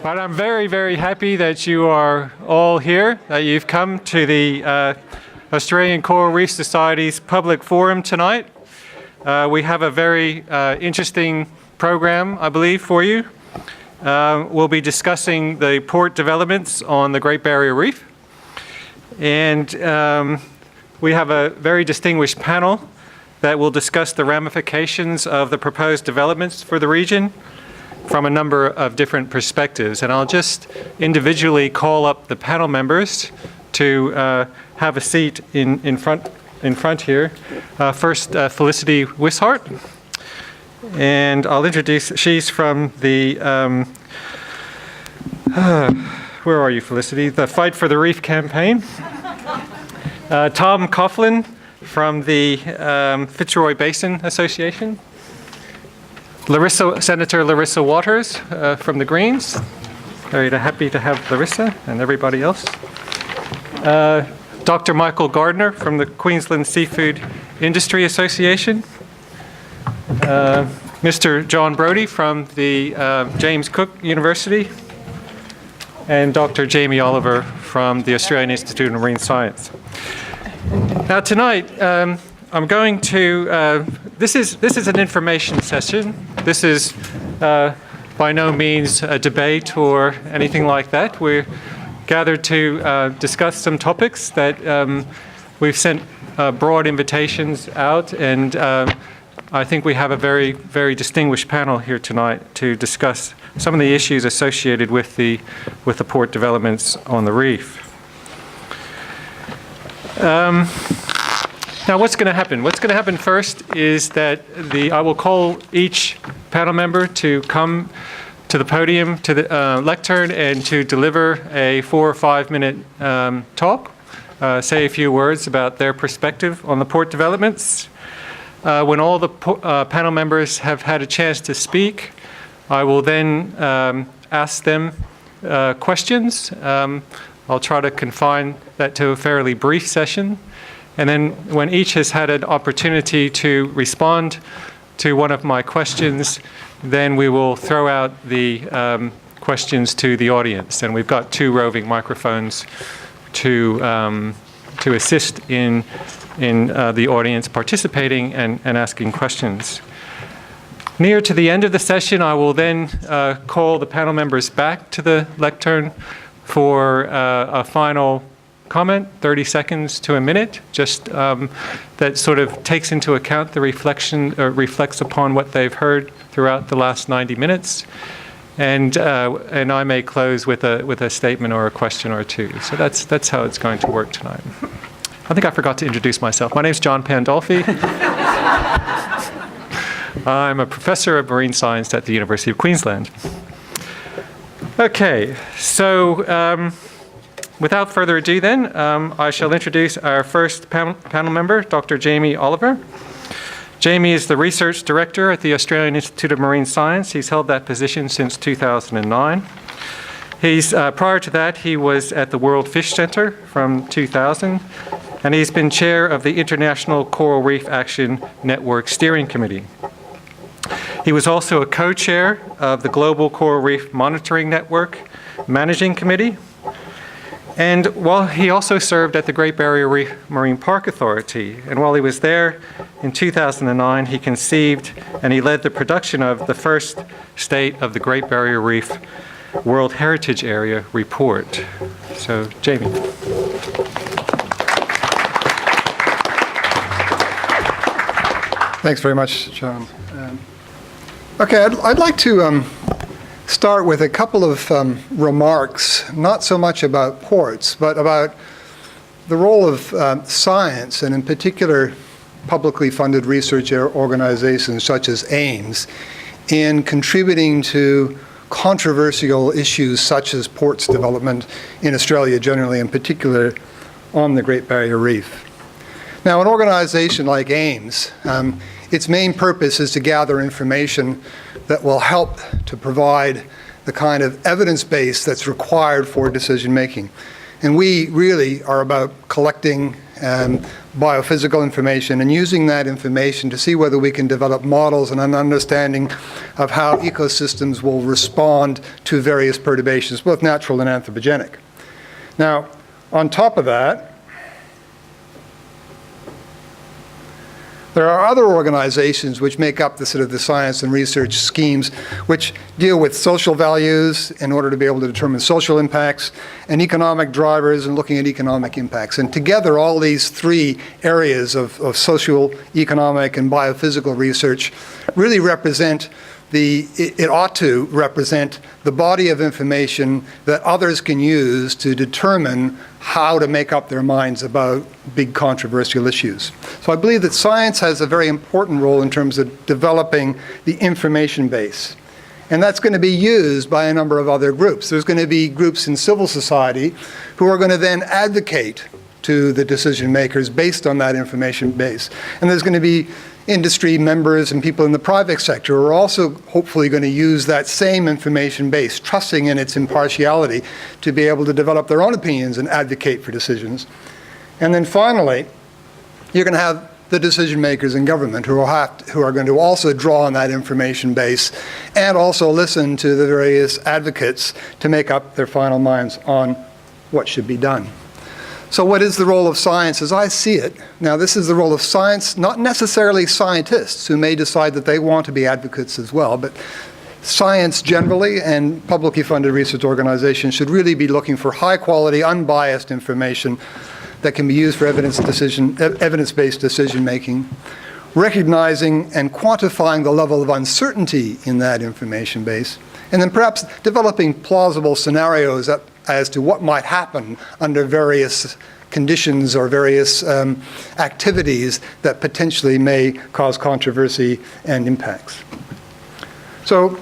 But I'm very, very happy that you are all here, that you've come to the Australian Coral Reef Society's public forum tonight. We have a very interesting program, I believe, for you. We'll be discussing the port developments on the Great Barrier Reef. And we have a very distinguished panel that will discuss the ramifications of the proposed developments for the region from a number of different perspectives. And I'll just individually call up the panel members to have a seat in front here. First, Felicity Wishart. And I'll introduce, she's from the, where are you, Felicity? The Fight for the Reef campaign. Tom Coughlin from the Fitzroy Basin Association. Senator Larissa Waters from the Greens. Very happy to have Larissa and everybody else. Dr. Michael Gardner from the Queensland Seafood Industry Association. Mr. John Brodie from the James Cook University. And Dr. Jamie Oliver from the Australian Institute of Marine Science. Now tonight, I'm going to, this is an information session. This is by no means a debate or anything like that. We're gathered to discuss some topics that we've sent broad invitations out, and I think we have a very, very distinguished panel here tonight to discuss some of the issues associated with the port developments on the reef. Now, what's going to happen? What's going to happen first is that I will call each panel member to come to the podium, to the lectern, and to deliver a 4 or 5 minute talk, say a few words about their perspective on the port developments. When all the panel members have had a chance to speak, I will then ask them questions. I'll try to confine that to a fairly brief session. And then when each has had an opportunity to respond to one of my questions, then we will throw out the questions to the audience. And we've got 2 roving microphones to assist in the audience participating and asking questions. Near to the end of the session, I will then call the panel members back to the lectern for a final comment, 30 seconds to a minute, just that sort of takes into account the reflection, or reflects upon what they've heard throughout the last 90 minutes. And I may close with a statement or a question or 2. So that's how it's going to work tonight. I think I forgot to introduce myself. My name's John Pandolfi. I'm a professor of marine science at the University of Queensland. Okay, so without further ado then, I shall introduce our first panel member, Dr. Jamie Oliver. Jamie is the Research Director at the Australian Institute of Marine Science. He's held that position since 2009. Prior to that, he was at the World Fish Centre from 2000, and he's been chair of the International Coral Reef Action Network Steering Committee. He was also a co-chair of the Global Coral Reef Monitoring Network Managing Committee. And while he also served at the Great Barrier Reef Marine Park Authority. And while he was there in 2009, he conceived and he led the production of the first State of the Great Barrier Reef World Heritage Area report. So, Jamie. Thanks very much, John. Okay, I'd like to start with a couple of remarks, not so much about ports, but about the role of science, and in particular publicly funded research organizations such as AIMS, in contributing to controversial issues such as ports development in Australia generally, in particular on the Great Barrier Reef. Now, an organization like AIMS, its main purpose is to gather information that will help to provide the kind of evidence base that's required for decision making. And we really are about collecting biophysical information, and using that information to see whether we can develop models and an understanding of how ecosystems will respond to various perturbations, both natural and anthropogenic. Now, on top of that, there are other organizations which make up the sort of the science and research schemes which deal with social values in order to be able to determine social impacts, and economic drivers and looking at economic impacts. And together, all these three areas of social, economic, and biophysical research really represent it ought to represent the body of information that others can use to determine how to make up their minds about big controversial issues. So I believe that science has a very important role in terms of developing the information base. And that's going to be used by a number of other groups. There's going to be groups in civil society who are going to then advocate to the decision makers based on that information base. And there's going to be industry members and people in the private sector who are also hopefully going to use that same information base, trusting in its impartiality, to be able to develop their own opinions and advocate for decisions. And then finally, you're going to have the decision makers in government who are going to also draw on that information base and also listen to the various advocates to make up their final minds on what should be done. So what is the role of science as I see it? Now, this is the role of science, not necessarily scientists who may decide that they want to be advocates as well, but science generally and publicly funded research organizations should really be looking for high-quality, unbiased information that can be used for evidence-based decision-making, recognizing and quantifying the level of uncertainty in that information base, and then perhaps developing plausible scenarios as to what might happen under various conditions or various activities that potentially may cause controversy and impacts. So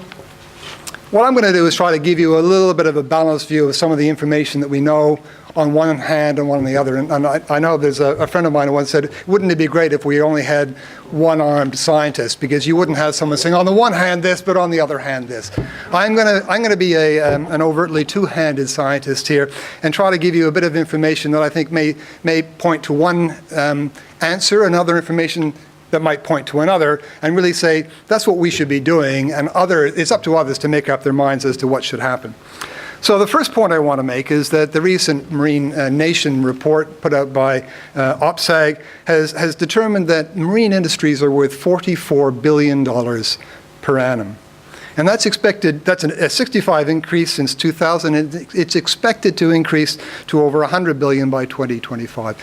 what I'm going to do is try to give you a little bit of a balanced view of some of the information that we know on one hand and one on the other. And I know there's a friend of mine who once said, wouldn't it be great if we only had one-armed scientists, because you wouldn't have someone saying, on the one hand this, but on the other hand this. I'm going to be an overtly two-handed scientist here and try to give you a bit of information that I think may point to one answer, and other information that might point to another, and really say, that's what we should be doing, and it's up to others to make up their minds as to what should happen. So the first point I want to make is that the recent Marine Nation report put out by OPSAG has determined that marine industries are worth $44 billion per annum. And that's expected, that's a 65 increase since 2000, and it's expected to increase to over 100 billion by 2025.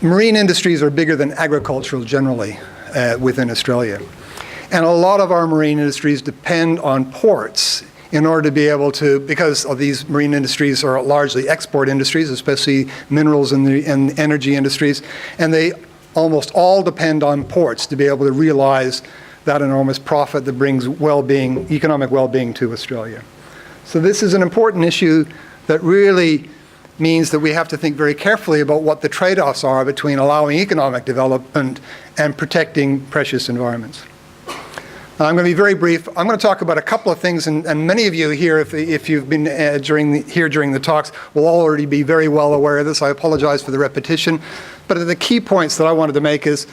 Marine industries are bigger than agricultural generally within Australia. And a lot of our marine industries depend on ports in order to be able to, because of these marine industries are largely export industries, especially minerals and energy industries, and they almost all depend on ports to be able to realize that enormous profit that brings well-being, economic well-being to Australia. So this is an important issue that really means that we have to think very carefully about what the trade-offs are between allowing economic development and protecting precious environments. I'm going to be very brief. I'm going to talk about a couple of things, and many of you here, if you've been during the talks, will already be very well aware of this. I apologize for the repetition. But the key points that I wanted to make is,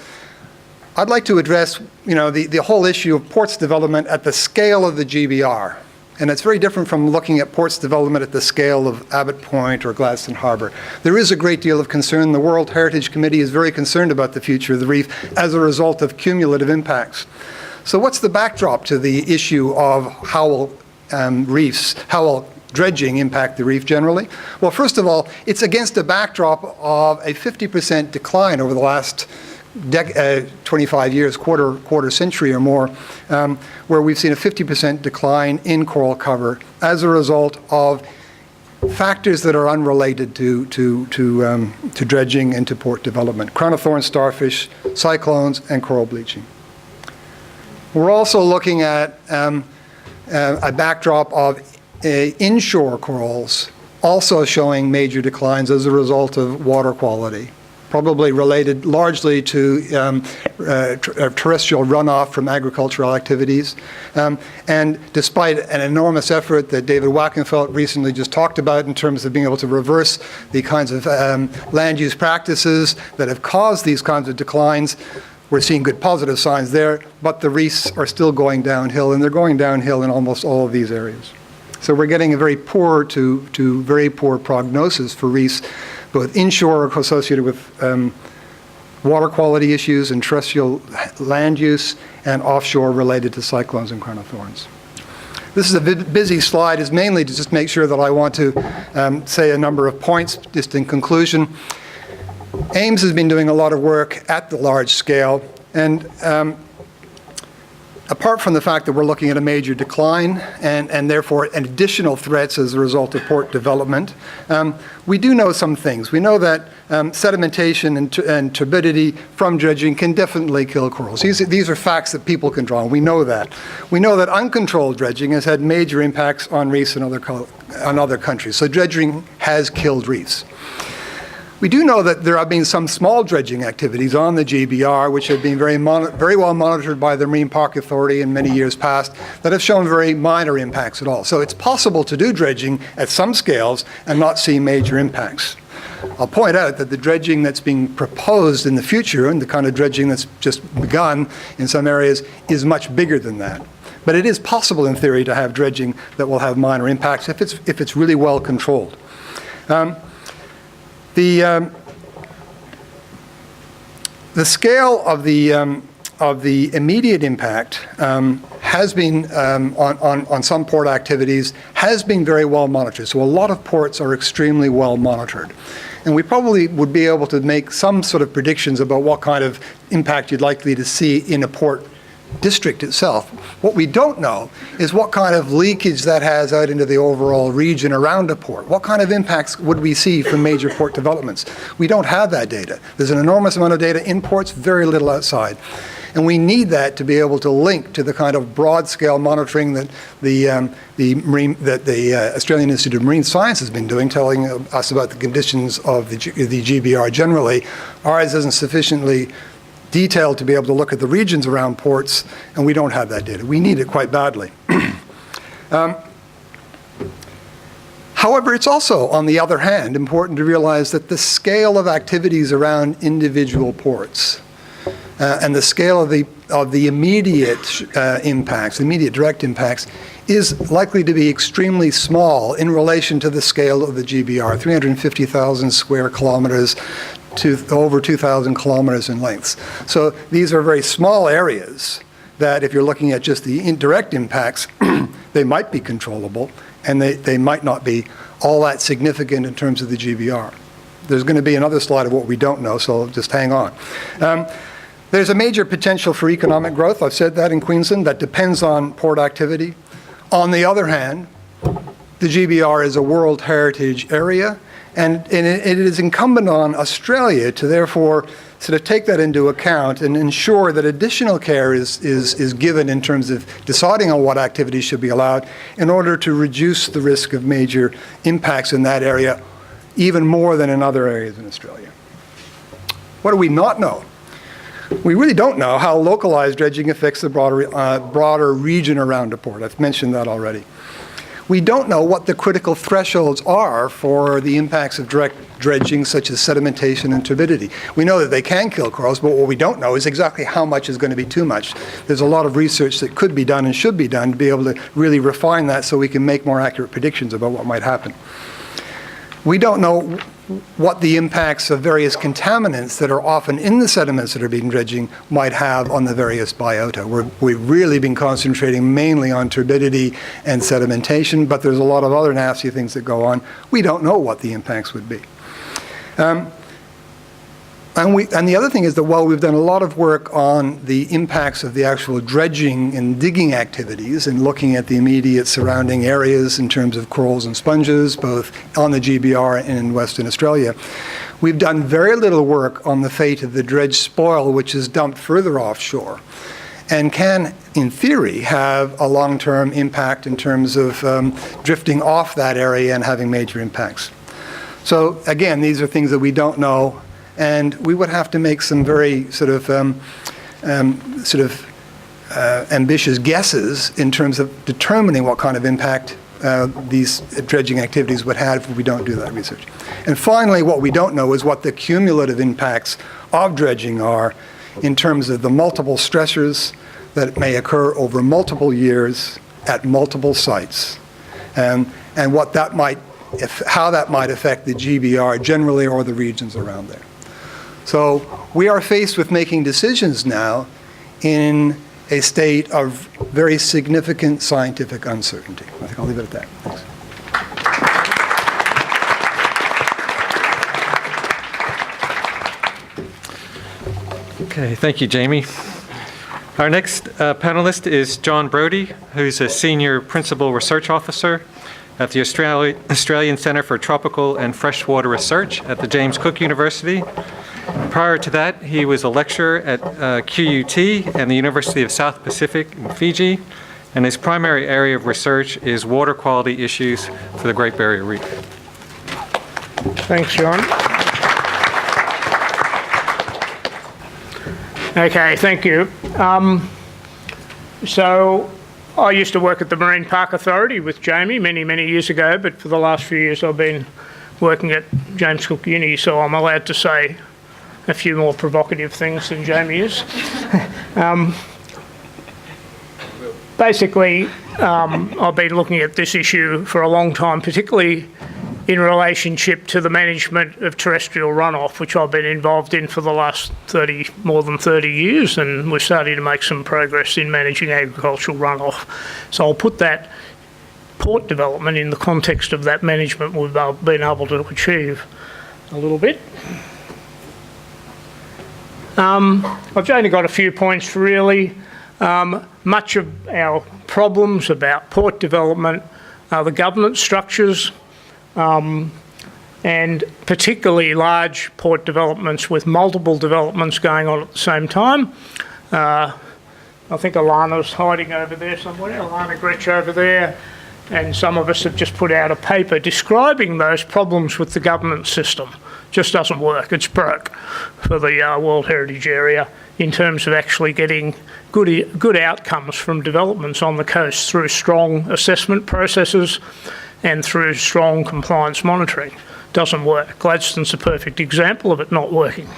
I'd like to address, the whole issue of ports development at the scale of the GBR. And it's very different from looking at ports development at the scale of Abbott Point or Gladstone Harbour. There is a great deal of concern. The World Heritage Committee is very concerned about the future of the reef as a result of cumulative impacts. So what's the backdrop to the issue of how will dredging impact the reef generally? Well, first of all, it's against a backdrop of a 50% decline over the last 25 years, quarter century or more, where we've seen a 50% decline in coral cover as a result of factors that are unrelated to dredging and to port development: crown of thorns starfish, cyclones, and coral bleaching. We're also looking at a backdrop of inshore corals also showing major declines as a result of water quality. probably related largely to terrestrial runoff from agricultural activities. And despite an enormous effort that David Wackenfeld recently just talked about in terms of being able to reverse the kinds of land use practices that have caused these kinds of declines, we're seeing good positive signs there, but the reefs are still going downhill, and they're going downhill in almost all of these areas. So we're getting a very poor to very poor prognosis for reefs, both inshore associated with water quality issues and terrestrial land use, and offshore related to cyclones and crown of thorns. This is a busy slide. It's mainly to just make sure that I want to say a number of points just in conclusion. AIMS has been doing a lot of work at the large scale, and apart from the fact that we're looking at a major decline and therefore additional threats as a result of port development, we do know some things. We know that sedimentation and turbidity from dredging can definitely kill corals. These are facts that people can draw on. We know that. We know that uncontrolled dredging has had major impacts on reefs in other countries. So dredging has killed reefs. We do know that there have been some small dredging activities on the GBR, which have been very well monitored by the Marine Park Authority in many years past, that have shown very minor impacts at all. So it's possible to do dredging at some scales and not see major impacts. I'll point out that the dredging that's being proposed in the future, and the kind of dredging that's just begun in some areas, is much bigger than that. But it is possible in theory to have dredging that will have minor impacts if it's really well controlled. The scale of the immediate impact has been on some port activities has been very well monitored. So a lot of ports are extremely well monitored, and we probably would be able to make some sort of predictions about what kind of impact you'd likely to see in a port district itself. What we don't know is what kind of leakage that has out into the overall region around a port. What kind of impacts would we see from major port developments? We don't have that data. There's an enormous amount of data in ports, very little outside. And we need that to be able to link to the kind of broad-scale monitoring that the Australian Institute of Marine Science has been doing, telling us about the conditions of the GBR generally. Ours isn't sufficiently detailed to be able to look at the regions around ports, and we don't have that data. We need it quite badly. However, it's also, on the other hand, important to realize that the scale of activities around individual ports and the scale of the immediate impacts, immediate direct impacts, is likely to be extremely small in relation to the scale of the GBR, 350,000 square kilometers to over 2,000 kilometers in length. So these are very small areas that, if you're looking at just the indirect impacts, they might be controllable, and they might not be all that significant in terms of the GBR. There's going to be another slide of what we don't know, so just hang on. There's a major potential for economic growth. I've said that in Queensland. That depends on port activity. On the other hand, the GBR is a World Heritage Area, and it is incumbent on Australia to therefore sort of take that into account and ensure that additional care is given in terms of deciding on what activities should be allowed in order to reduce the risk of major impacts in that area, even more than in other areas in Australia. What do we not know? We really don't know how localized dredging affects the broader region around a port. I've mentioned that already. We don't know what the critical thresholds are for the impacts of direct dredging, such as sedimentation and turbidity. We know that they can kill corals, but what we don't know is exactly how much is going to be too much. There's a lot of research that could be done and should be done to be able to really refine that so we can make more accurate predictions about what might happen. We don't know what the impacts of various contaminants that are often in the sediments that are being dredging might have on the various biota. We've really been concentrating mainly on turbidity and sedimentation, but there's a lot of other nasty things that go on. We don't know what the impacts would be. And the other thing is that while we've done a lot of work on the impacts of the actual dredging and digging activities and looking at the immediate surrounding areas in terms of corals and sponges, both on the GBR and in Western Australia, we've done very little work on the fate of the dredge spoil, which is dumped further offshore and can, in theory, have a long-term impact in terms of drifting off that area and having major impacts. So again, these are things that we don't know. and we would have to make some very sort of ambitious guesses in terms of determining what kind of impact these dredging activities would have if we don't do that research. And finally, what we don't know is what the cumulative impacts of dredging are in terms of the multiple stressors that may occur over multiple years at multiple sites, and what that might, how that might affect the GBR generally or the regions around there. So we are faced with making decisions now in a state of very significant scientific uncertainty. I think I'll leave it at that. Thanks. Okay, thank you, Jamie. Our next panelist is John Brodie, who's a Senior Principal Research Officer at the Australian Centre for Tropical and Freshwater Research at the James Cook University. Prior to that, he was a lecturer at QUT and the University of South Pacific in Fiji, and his primary area of research is water quality issues for the Great Barrier Reef. Thanks, John. Okay, thank you. So I used to work at the Marine Park Authority with Jamie many, many years ago, but for the last few years I've been working at James Cook Uni, so I'm allowed to say a few more provocative things than Jamie is. Basically, I've been looking at this issue for a long time, particularly in relationship to the management of terrestrial runoff, which I've been involved in for the last more than 30 years, and we're starting to make some progress in managing agricultural runoff. So I'll put that port development in the context of that management we've been able to achieve a little bit. I've only got a few points really. Much of our problems about port development are the governance structures, and particularly large port developments with multiple developments going on at the same time. I think Alana's hiding over there somewhere, Alana Gretsch over there, and some of us have just put out a paper describing those problems with the governance system. Just doesn't work, it's broke for the World Heritage Area in terms of actually getting good outcomes from developments on the coast through strong assessment processes and through strong compliance monitoring. Doesn't work. Gladstone's a perfect example of it not working.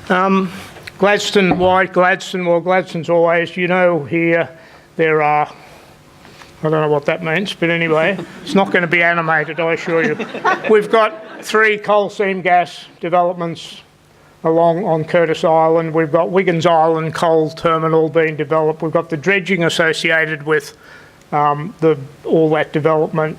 Gladstone, why Gladstone? Well, Gladstone's always, here there are, I don't know what that means, but anyway, it's not going to be animated, I assure you. We've got 3 coal seam gas developments along on Curtis Island. We've got Wiggins Island coal terminal being developed. We've got the dredging associated with all that development.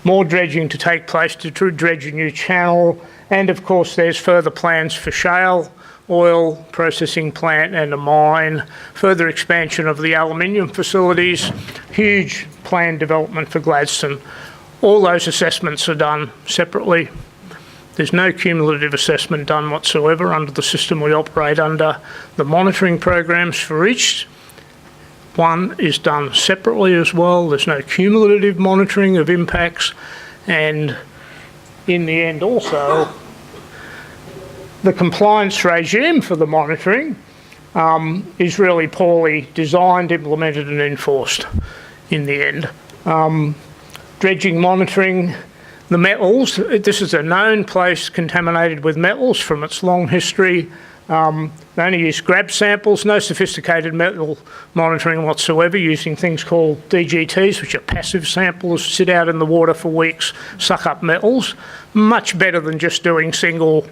More dredging to take place to dredge a new channel. And of course, there's further plans for shale oil processing plant and a mine, further expansion of the aluminium facilities, huge planned development for Gladstone. All those assessments are done separately. There's no cumulative assessment done whatsoever under the system we operate under. The monitoring programs for each one is done separately as well. There's no cumulative monitoring of impacts, and in the end also, the compliance regime for the monitoring is really poorly designed, implemented and enforced in the end. Dredging monitoring, the metals, this is a known place contaminated with metals from its long history. They only use grab samples, no sophisticated metal monitoring whatsoever, using things called DGTs, which are passive samples, sit out in the water for weeks, suck up metals. Much better than just doing single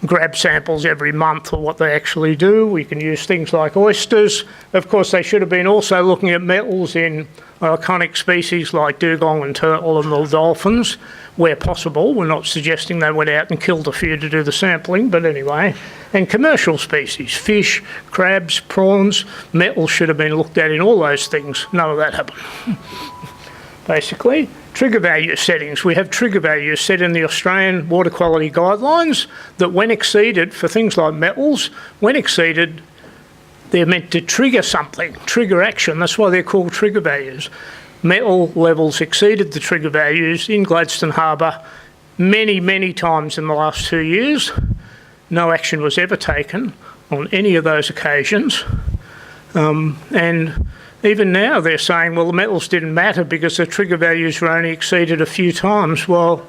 grab samples every month, or what they actually do. We can use things like oysters. Of course, they should have been also looking at metals in iconic species like dugong and turtle and the dolphins, where possible. We're not suggesting they went out and killed a few to do the sampling, but anyway. And commercial species, fish, crabs, prawns, metals should have been looked at in all those things. None of that happened. Basically, trigger value settings. We have trigger values set in the Australian Water Quality Guidelines that when exceeded, for things like metals, when exceeded, they're meant to trigger something, trigger action. That's why they're called trigger values. Metal levels exceeded the trigger values in Gladstone Harbour many, many times in the last 2 years. no action was ever taken on any of those occasions. And even now they're saying, well, the metals didn't matter because the trigger values were only exceeded a few times. Well,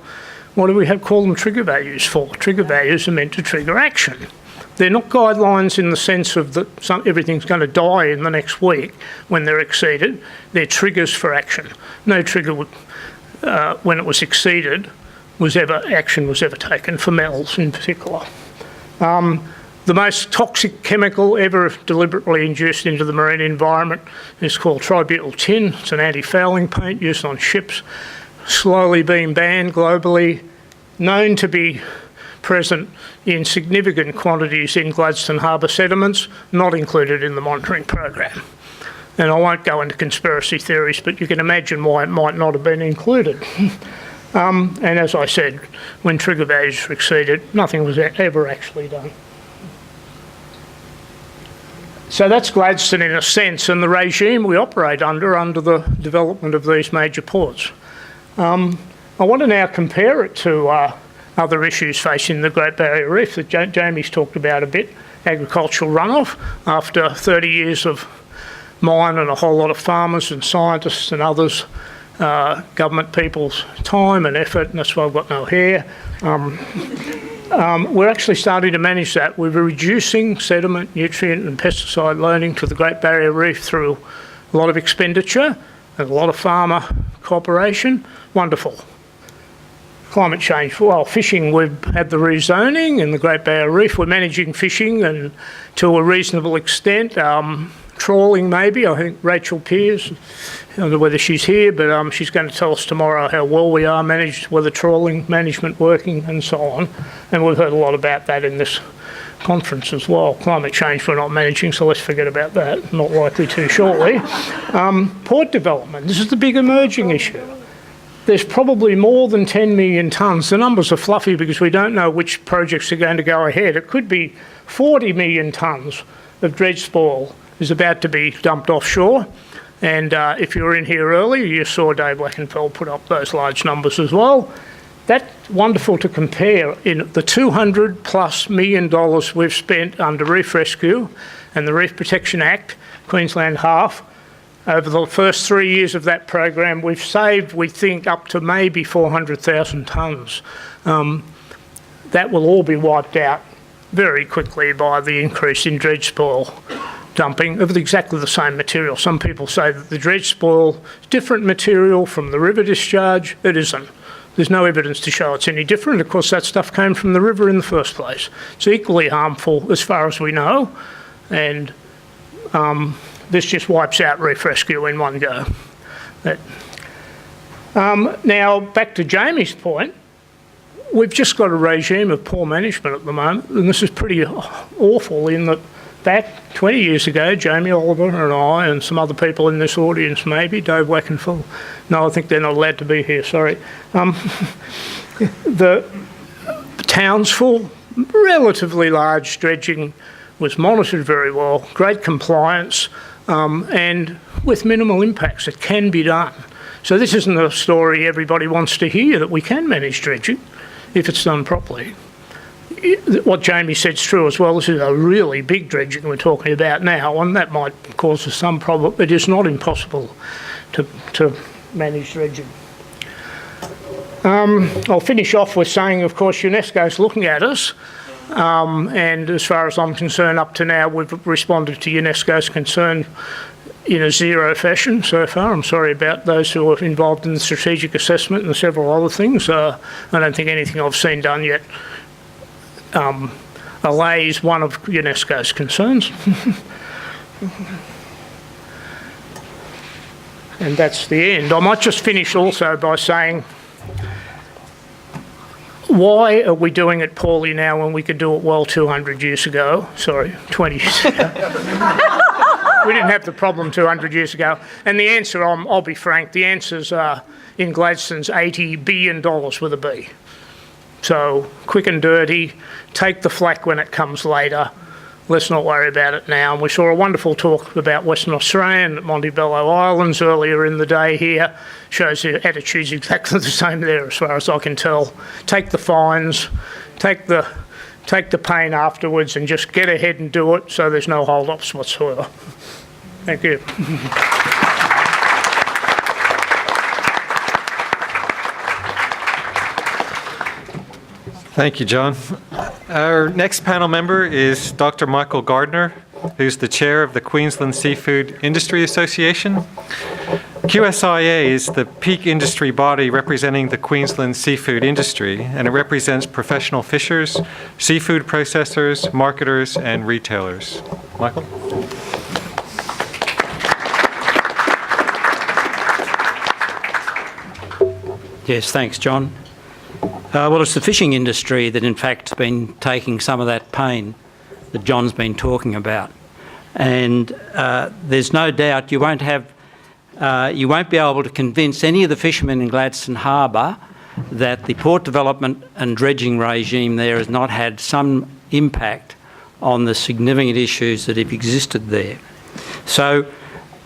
what do we call them trigger values for? Trigger values are meant to trigger action. They're not guidelines in the sense of that everything's going to die in the next week when they're exceeded. They're triggers for action. No trigger when it was exceeded action was ever taken for metals in particular. The most toxic chemical ever deliberately induced into the marine environment is called tributyl tin. It's an anti-fouling paint used on ships, slowly being banned globally, known to be present in significant quantities in Gladstone Harbour sediments, not included in the monitoring program. And I won't go into conspiracy theories, but you can imagine why it might not have been included. And as I said, when trigger values were exceeded, nothing was ever actually done. So that's Gladstone in a sense, and the regime we operate under the development of these major ports. I want to now compare it to other issues facing the Great Barrier Reef that Jamie's talked about a bit. Agricultural runoff after 30 years of mine and a whole lot of farmers and scientists and others, government people's time and effort, and that's why I've got no hair. We're actually starting to manage that. We're reducing sediment, nutrient and pesticide loading to the Great Barrier Reef through a lot of expenditure and a lot of farmer cooperation. Wonderful. Climate change. Well, fishing, we've had the rezoning in the Great Barrier Reef. We're managing fishing and to a reasonable extent. Trawling maybe, I think Rachel Pearce, I don't know whether she's here, but she's going to tell us tomorrow how well we are managed, whether trawling management working and so on. And we've heard a lot about that in this conference as well. Climate change we're not managing, so let's forget about that, not likely to shortly. Port development, this is the big emerging issue. There's probably more than 10 million tonnes. The numbers are fluffy because we don't know which projects are going to go ahead. It could be 40 million tonnes of dredge spoil is about to be dumped offshore. And if you were in here earlier, you saw Dave Wackenfeld put up those large numbers as well. That's wonderful to compare in the $200+ million we've spent under Reef Rescue and the Reef Protection Act, Queensland half. Over the first 3 years of that program, we've saved, we think, up to maybe 400,000 tonnes. That will all be wiped out very quickly by the increase in dredge spoil dumping of exactly the same material. Some people say that the dredge spoil is different material from the river discharge. It isn't. There's no evidence to show it's any different. Of course, that stuff came from the river in the first place. It's equally harmful as far as we know, and this just wipes out Reef Rescue in one go. Now, back to Jamie's point, we've just got a regime of poor management at the moment, and this is pretty awful in that back 20 years ago, Jamie Oliver and I and some other people in this audience maybe, Dave Wackenfeld, no, I think they're not allowed to be here, sorry. The Townsville, relatively large dredging was monitored very well, great compliance, and with minimal impacts. It can be done. So this isn't a story everybody wants to hear, that we can manage dredging if it's done properly. What Jamie said is true as well. This is a really big dredging we're talking about now, and that might cause us some problem. It is not impossible to manage dredging. I'll finish off with saying, of course, UNESCO's looking at us, and as far as I'm concerned, up to now, we've responded to UNESCO's concern in a zero fashion so far. I'm sorry about those who are involved in the strategic assessment and several other things. I don't think anything I've seen done yet allays one of UNESCO's concerns. And that's the end. I might just finish also by saying, why are we doing it poorly now when we could do it well 200 years ago? Sorry, 20 years ago. We didn't have the problem 200 years ago. And the answer, I'll be frank, the answers are in Gladstone's $80 billion with a B. So quick and dirty, take the flak when it comes later. Let's not worry about it now. And we saw a wonderful talk about Western Australia and Montebello Islands earlier in the day here. Shows the attitude's exactly the same there as far as I can tell. Take the fines, take the take the pain afterwards and just get ahead and do it so there's no hold-ups whatsoever. Thank you. Thank you, John. Our next panel member is Dr. Michael Gardner, who's the chair of the Queensland Seafood Industry Association. QSIA is the peak industry body representing the Queensland seafood industry, and it represents professional fishers, seafood processors, marketers, and retailers. Michael? Yes, thanks, John. Well, it's the fishing industry that, in fact, has been taking some of that pain that John's been talking about. And there's no doubt you won't be able to convince any of the fishermen in Gladstone Harbour that the port development and dredging regime there has not had some impact on the significant issues that have existed there. So,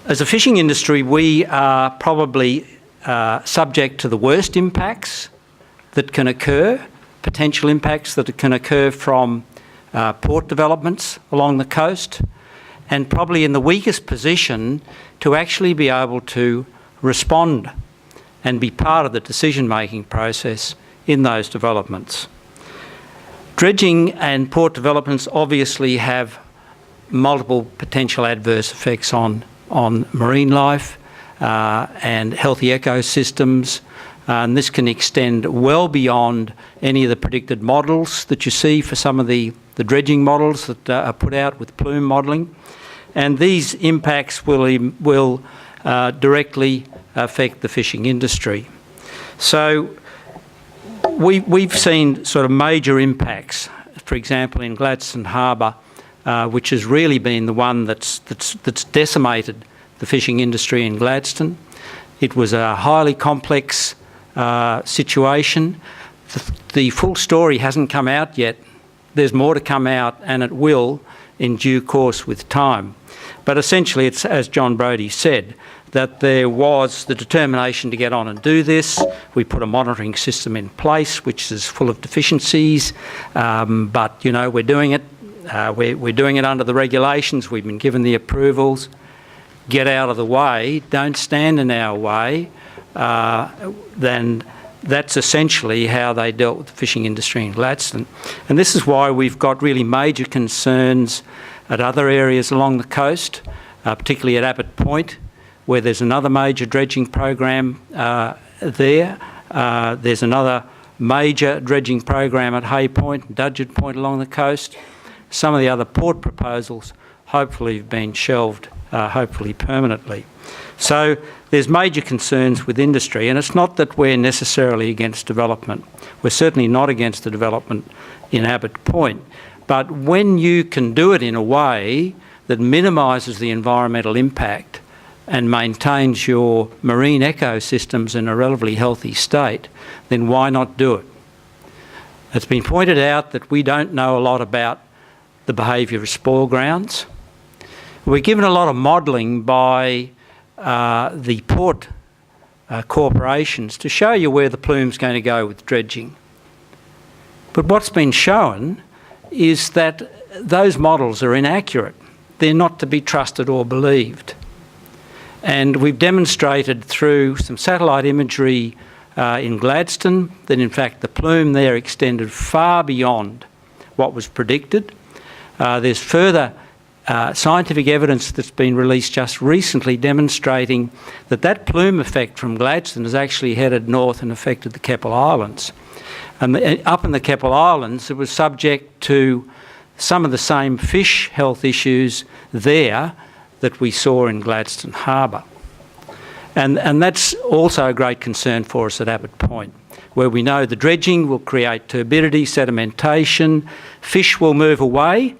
as a fishing industry, we are probably subject to the worst impacts that can occur, potential impacts that can occur from port developments along the coast, and probably in the weakest position to actually be able to respond and be part of the decision-making process in those developments. Dredging and port developments obviously have multiple potential adverse effects on marine life and healthy ecosystems. And this can extend well beyond any of the predicted models that you see for some of the dredging models that are put out with plume modelling. And these impacts will directly affect the fishing industry. So we've seen sort of major impacts, for example, in Gladstone Harbour, which has really been the one that's decimated the fishing industry in Gladstone. It was a highly complex situation. The full story hasn't come out yet. There's more to come out, and it will in due course with time. But essentially, it's, as John Brodie said, that there was the determination to get on and do this. We put a monitoring system in place, which is full of deficiencies, but, you know, we're doing it. We're doing it under the regulations. We've been given the approvals. Get out of the way. Don't stand in our way. Then that's essentially how they dealt with the fishing industry in Gladstone. And this is why we've got really major concerns at other areas along the coast, particularly at Abbott Point, where there's another major dredging program there. There's another major dredging program at Hay Point and Dudgett Point along the coast. Some of the other port proposals hopefully have been shelved, hopefully permanently. So there's major concerns with industry, and it's not that we're necessarily against development. We're certainly not against the development in Abbott Point. But when you can do it in a way that minimises the environmental impact and maintains your marine ecosystems in a relatively healthy state, then why not do it? It's been pointed out that we don't know a lot about the behaviour of spoil grounds. We're given a lot of modelling by the port corporations to show you where the plume's going to go with dredging. But what's been shown is that those models are inaccurate. They're not to be trusted or believed. And we've demonstrated through some satellite imagery in Gladstone that in fact the plume there extended far beyond what was predicted. There's further scientific evidence that's been released just recently demonstrating that that plume effect from Gladstone has actually headed north and affected the Keppel Islands. And up in the Keppel Islands, it was subject to some of the same fish health issues there that we saw in Gladstone Harbour. And that's also a great concern for us at Abbott Point, where we know the dredging will create turbidity, sedimentation, fish will move away,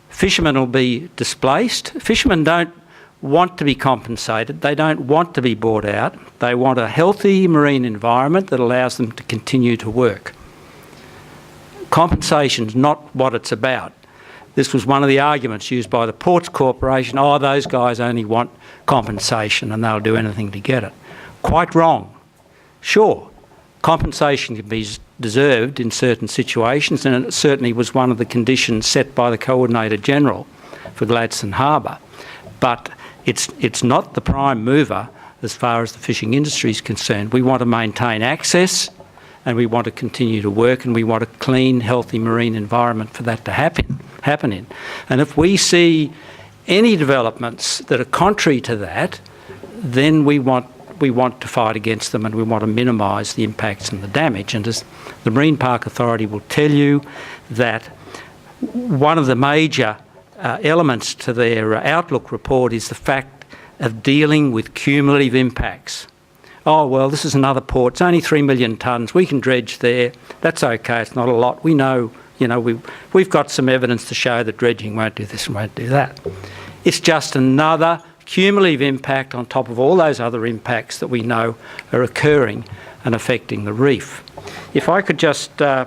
fishermen will be displaced. Fishermen don't want to be compensated, they don't want to be bought out, they want a healthy marine environment that allows them to continue to work. Compensation's not what it's about. This was one of the arguments used by the Ports Corporation, oh, those guys only want compensation and they'll do anything to get it. Quite wrong. Sure, Compensation can be deserved in certain situations, and it certainly was one of the conditions set by the Coordinator General for Gladstone Harbour. But it's not the prime mover as far as the fishing industry is concerned. We want to maintain access, and we want to continue to work, and we want a clean, healthy marine environment for that to happen in. And if we see any developments that are contrary to that, then we want to fight against them, and we want to minimise the impacts and the damage. And as the Marine Park Authority will tell you, that one of the major elements to their outlook report is the fact of dealing with cumulative impacts. Oh, well, this is another port. It's only 3 million tonnes. We can dredge there. That's okay. It's not a lot. We know, we've got some evidence to show that dredging won't do this and won't do that. It's just another cumulative impact on top of all those other impacts that we know are occurring and affecting the reef. If I could just... oh,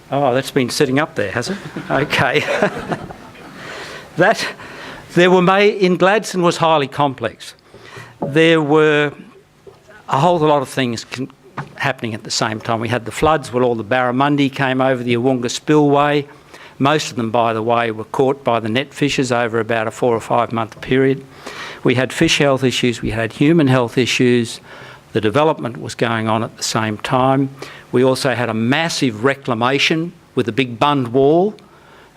that's been sitting up there, has it? Okay. In Gladstone was highly complex. There were a whole lot of things happening at the same time. We had the floods where all the barramundi came over the Awunga spillway. Most of them, by the way, were caught by the net fishers over about a 4 or 5 month period. We had fish health issues, we had human health issues. The development was going on at the same time. We also had a massive reclamation with a big bund wall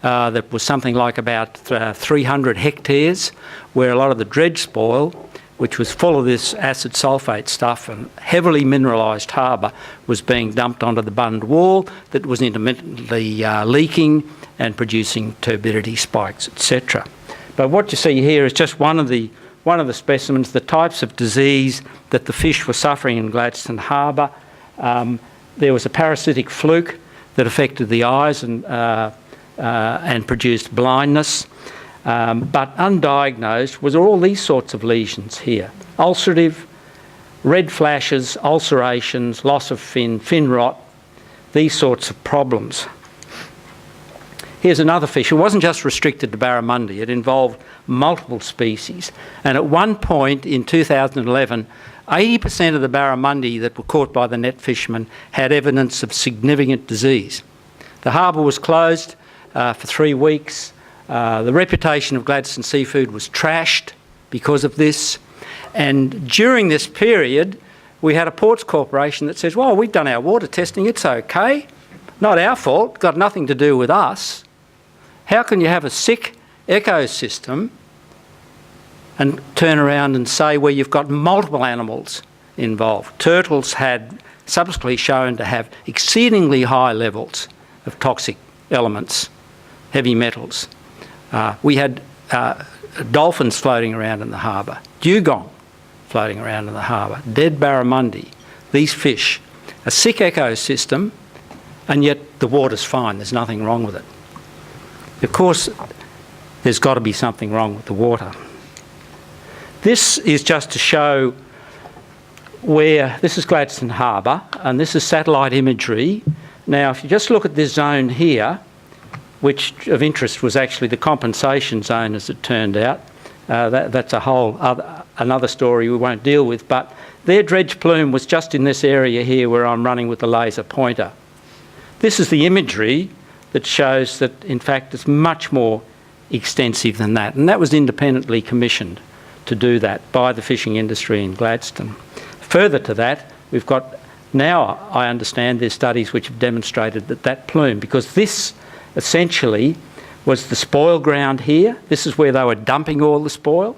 that was something like about 300 hectares, where a lot of the dredge spoil, which was full of this acid sulphate stuff and heavily mineralised harbour, was being dumped onto the bund wall that was intermittently leaking and producing turbidity spikes, etc. But what you see here is just one of the specimens, the types of disease that the fish were suffering in Gladstone Harbour. There was a parasitic fluke that affected the eyes and produced blindness. But undiagnosed was all these sorts of lesions here. Ulcerative, red flashes, ulcerations, loss of fin rot, these sorts of problems. Here's another fish. It wasn't just restricted to barramundi, it involved multiple species. And at one point in 2011, 80% of the barramundi that were caught by the net fishermen had evidence of significant disease. The harbour was closed for 3 weeks. The reputation of Gladstone Seafood was trashed because of this. And during this period, we had a Ports Corporation that says, well, we've done our water testing, it's okay. Not our fault, got nothing to do with us. How can you have a sick ecosystem and turn around and say where you've got multiple animals involved? Turtles had subsequently shown to have exceedingly high levels of toxic elements, heavy metals. We had dolphins floating around in the harbour, dugong floating around in the harbour, dead barramundi. These fish, a sick ecosystem, and yet the water's fine, there's nothing wrong with it. Of course, there's got to be something wrong with the water. This is just to show where, this is Gladstone Harbour, and this is satellite imagery. Now, if you just look at this zone here, which of interest was actually the compensation zone, as it turned out. That's a whole another story we won't deal with, but their dredge plume was just in this area here where I'm running with the laser pointer. This is the imagery that shows that, in fact, it's much more extensive than that, and that was independently commissioned to do that by the fishing industry in Gladstone. Further to that, we've got, now I understand there's studies which have demonstrated that plume, because this essentially was the spoil ground here. This is where they were dumping all the spoil.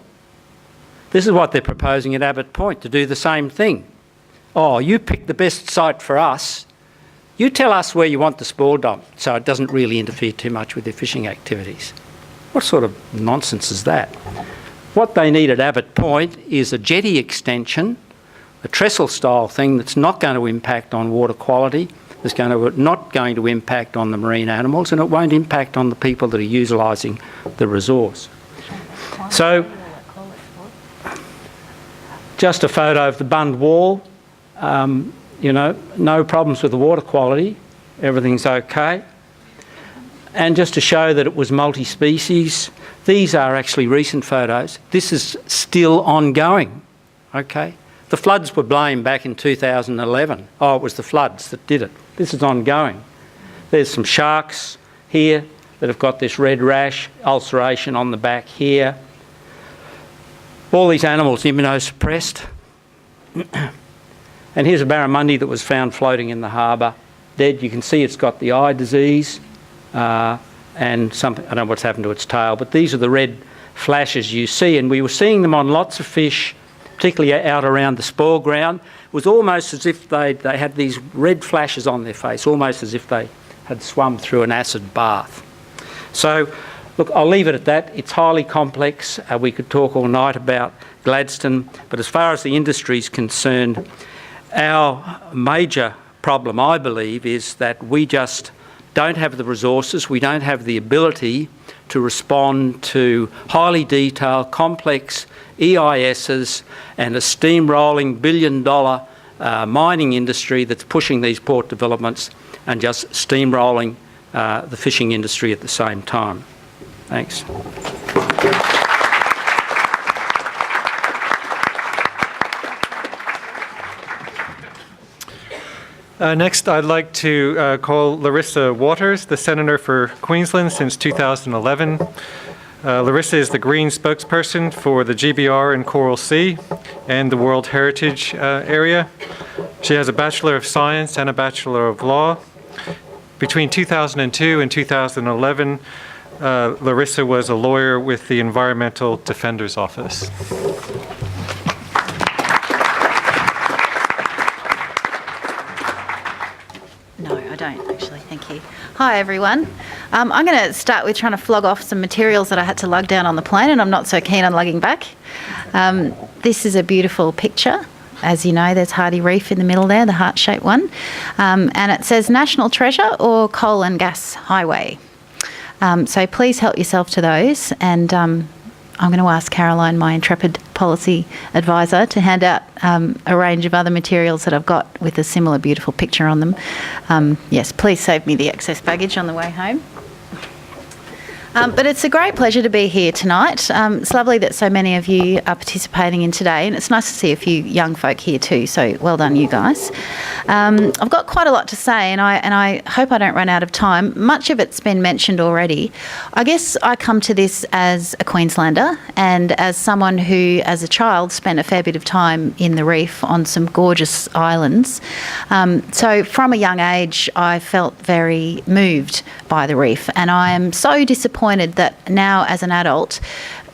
This is what they're proposing at Abbott Point, to do the same thing. Oh, you pick the best site for us. You tell us where you want the spoil dumped so it doesn't really interfere too much with their fishing activities. What sort of nonsense is that? What they need at Abbott Point is a jetty extension, a trestle style thing that's not going to impact on water quality, it's not going to impact on the marine animals, and it won't impact on the people that are utilising the resource. So, just a photo of the bund wall. No problems with the water quality. Everything's okay. And just to show that it was multi-species, these are actually recent photos. This is still ongoing, okay? The floods were blamed back in 2011. Oh, it was the floods that did it. This is ongoing. There's some sharks here that have got this red rash, ulceration on the back here. All these animals immunosuppressed. And here's a barramundi that was found floating in the harbour, dead. You can see it's got the eye disease and something, I don't know what's happened to its tail, but these are the red flashes you see, and we were seeing them on lots of fish, particularly out around the spore ground. It was almost as if they had these red flashes on their face, almost as if they had swum through an acid bath. So, look, I'll leave it at that. It's highly complex. We could talk all night about Gladstone, but as far as the industry is concerned, our major problem, I believe, is that we just don't have the resources, we don't have the ability to respond to highly detailed, complex EISs and a steamrolling billion-dollar mining industry that's pushing these port developments and just steamrolling the fishing industry at the same time. Thanks. Next, I'd like to call Larissa Waters, the Senator for Queensland since 2011. Larissa is the Green spokesperson for the GBR in Coral Sea and the World Heritage area. She has a Bachelor of Science and a Bachelor of Law. Between 2002 and 2011, Larissa was a lawyer with the Environmental Defender's Office. No, I don't actually, thank you. Hi everyone. I'm going to start with trying to flog off some materials that I had to lug down on the plane, and I'm not so keen on lugging back. This is a beautiful picture. As you know, there's Hardy Reef in the middle there, the heart-shaped one. And it says National Treasure or Coal and Gas Highway. So please help yourself to those, and I'm going to ask Caroline, my intrepid policy advisor, to hand out a range of other materials that I've got with a similar beautiful picture on them. Yes, please save me the excess baggage on the way home. But it's a great pleasure to be here tonight. It's lovely that so many of you are participating in today, and it's nice to see a few young folk here too, so well done you guys. I've got quite a lot to say, and I hope I don't run out of time. Much of it's been mentioned already. I guess I come to this as a Queenslander and as someone who, as a child, spent a fair bit of time in the reef on some gorgeous islands. So from a young age, I felt very moved by the reef, and I am so disappointed that now as an adult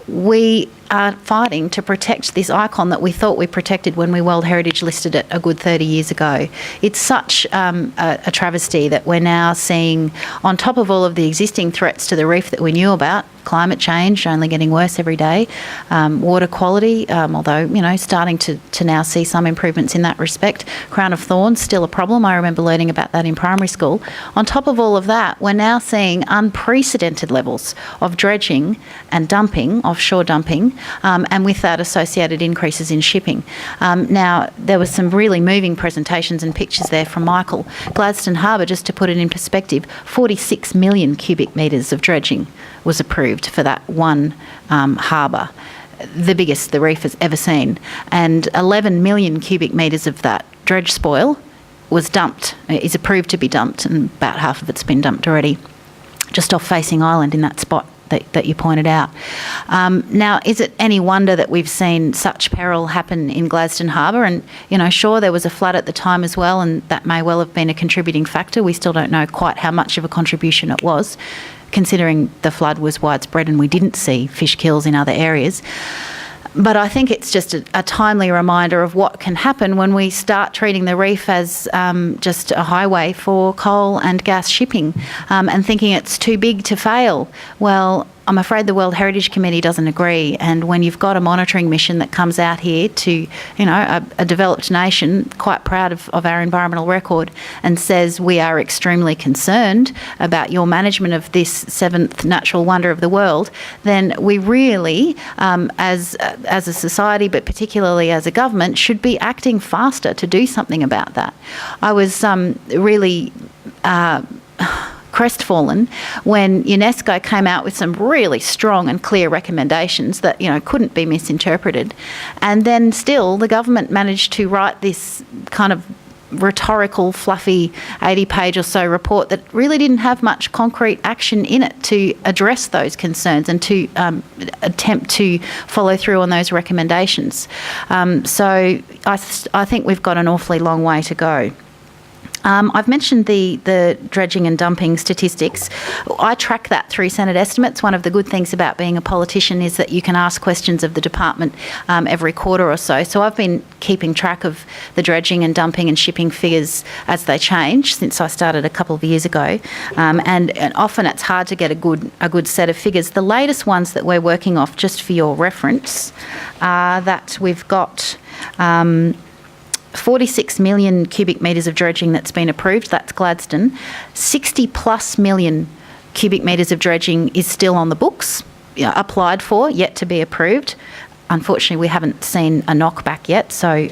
we are fighting to protect this icon that we thought we protected when we World Heritage listed it a good 30 years ago. It's such a travesty that we're now seeing, on top of all of the existing threats to the reef that we knew about, climate change only getting worse every day, water quality, although, you know, starting to now see some improvements in that respect. Crown of Thorns, still a problem. I remember learning about that in primary school. On top of all of that, we're now seeing unprecedented levels of dredging and dumping, offshore dumping, and with that associated increases in shipping. Now, there were some really moving presentations and pictures there from Michael. Gladstone Harbour, just to put it in perspective, 46 million cubic metres of dredging was approved for that one harbour, the biggest the reef has ever seen. And 11 million cubic metres of that dredge spoil was dumped, is approved to be dumped, and about half of it's been dumped already, just off Facing Island in that spot that you pointed out. Now, is it any wonder that we've seen such peril happen in Gladstone Harbour? And, you know, sure, there was a flood at the time as well, and that may well have been a contributing factor. We still don't know quite how much of a contribution it was, considering the flood was widespread and we didn't see fish kills in other areas. But I think it's just a timely reminder of what can happen when we start treating the reef as just a highway for coal and gas shipping, and thinking it's too big to fail. Well, I'm afraid the World Heritage Committee doesn't agree, and when you've got a monitoring mission that comes out here to, you know, a developed nation, quite proud of our environmental record, and says we are extremely concerned about your management of this seventh natural wonder of the world, then we really, as a society, but particularly as a government, should be acting faster to do something about that. I was really crestfallen when UNESCO came out with some really strong and clear recommendations that, couldn't be misinterpreted. And then still the government managed to write this kind of rhetorical, fluffy 80-page or so report that really didn't have much concrete action in it to address those concerns and to attempt to follow through on those recommendations. So I think we've got an awfully long way to go. I've mentioned the dredging and dumping statistics. I track that through Senate estimates. One of the good things about being a politician is that you can ask questions of the department every quarter or so. So I've been keeping track of the dredging and dumping and shipping figures as they change since I started a couple of years ago. And often it's hard to get a good set of figures. The latest ones that we're working off, just for your reference, are that we've got 46 million cubic metres of dredging that's been approved. That's Gladstone. 60 plus million cubic metres of dredging is still on the books, applied for, yet to be approved. Unfortunately, we haven't seen a knockback yet, so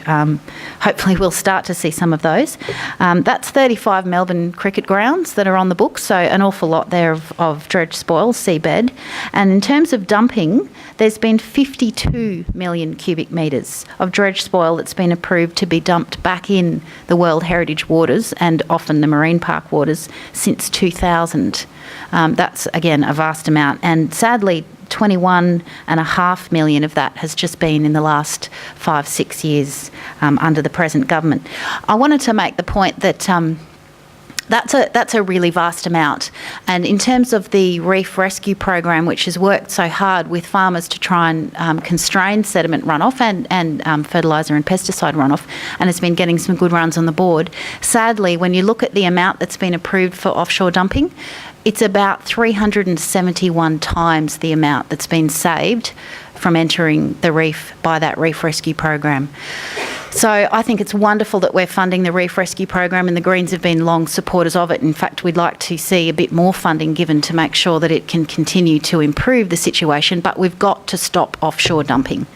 hopefully we'll start to see some of those. That's 35 Melbourne cricket grounds that are on the books, so an awful lot there of dredge spoil, seabed. And in terms of dumping, there's been 52 million cubic metres of dredge spoil that's been approved to be dumped back in the World Heritage waters and often the Marine Park waters since 2000. That's, again, a vast amount. And sadly, 21.5 million of that has just been in the last 5-6 years under the present government. I wanted to make the point that that's a really vast amount. And in terms of the reef rescue program, which has worked so hard with farmers to try and constrain sediment runoff and fertiliser and pesticide runoff, and has been getting some good runs on the board, sadly, when you look at the amount that's been approved for offshore dumping, it's about 371 times the amount that's been saved from entering the reef by that reef rescue program. So I think it's wonderful that we're funding the reef rescue program, and the Greens have been long supporters of it. In fact, we'd like to see a bit more funding given to make sure that it can continue to improve the situation, but we've got to stop offshore dumping.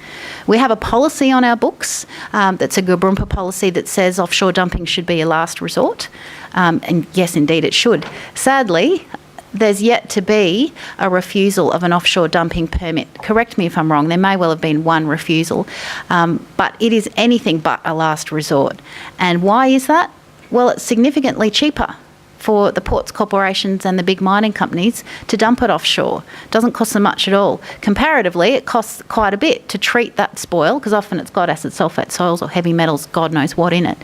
We have a policy on our books that's a Gurbrumpa policy that says offshore dumping should be a last resort. And yes, indeed it should. Sadly, there's yet to be a refusal of an offshore dumping permit. Correct me if I'm wrong, there may well have been one refusal, but it is anything but a last resort. And why is that? Well, it's significantly cheaper for the ports corporations and the big mining companies to dump it offshore. It doesn't cost them much at all. Comparatively, it costs quite a bit to treat that spoil, because often it's got acid sulphate soils or heavy metals, God knows what, in it.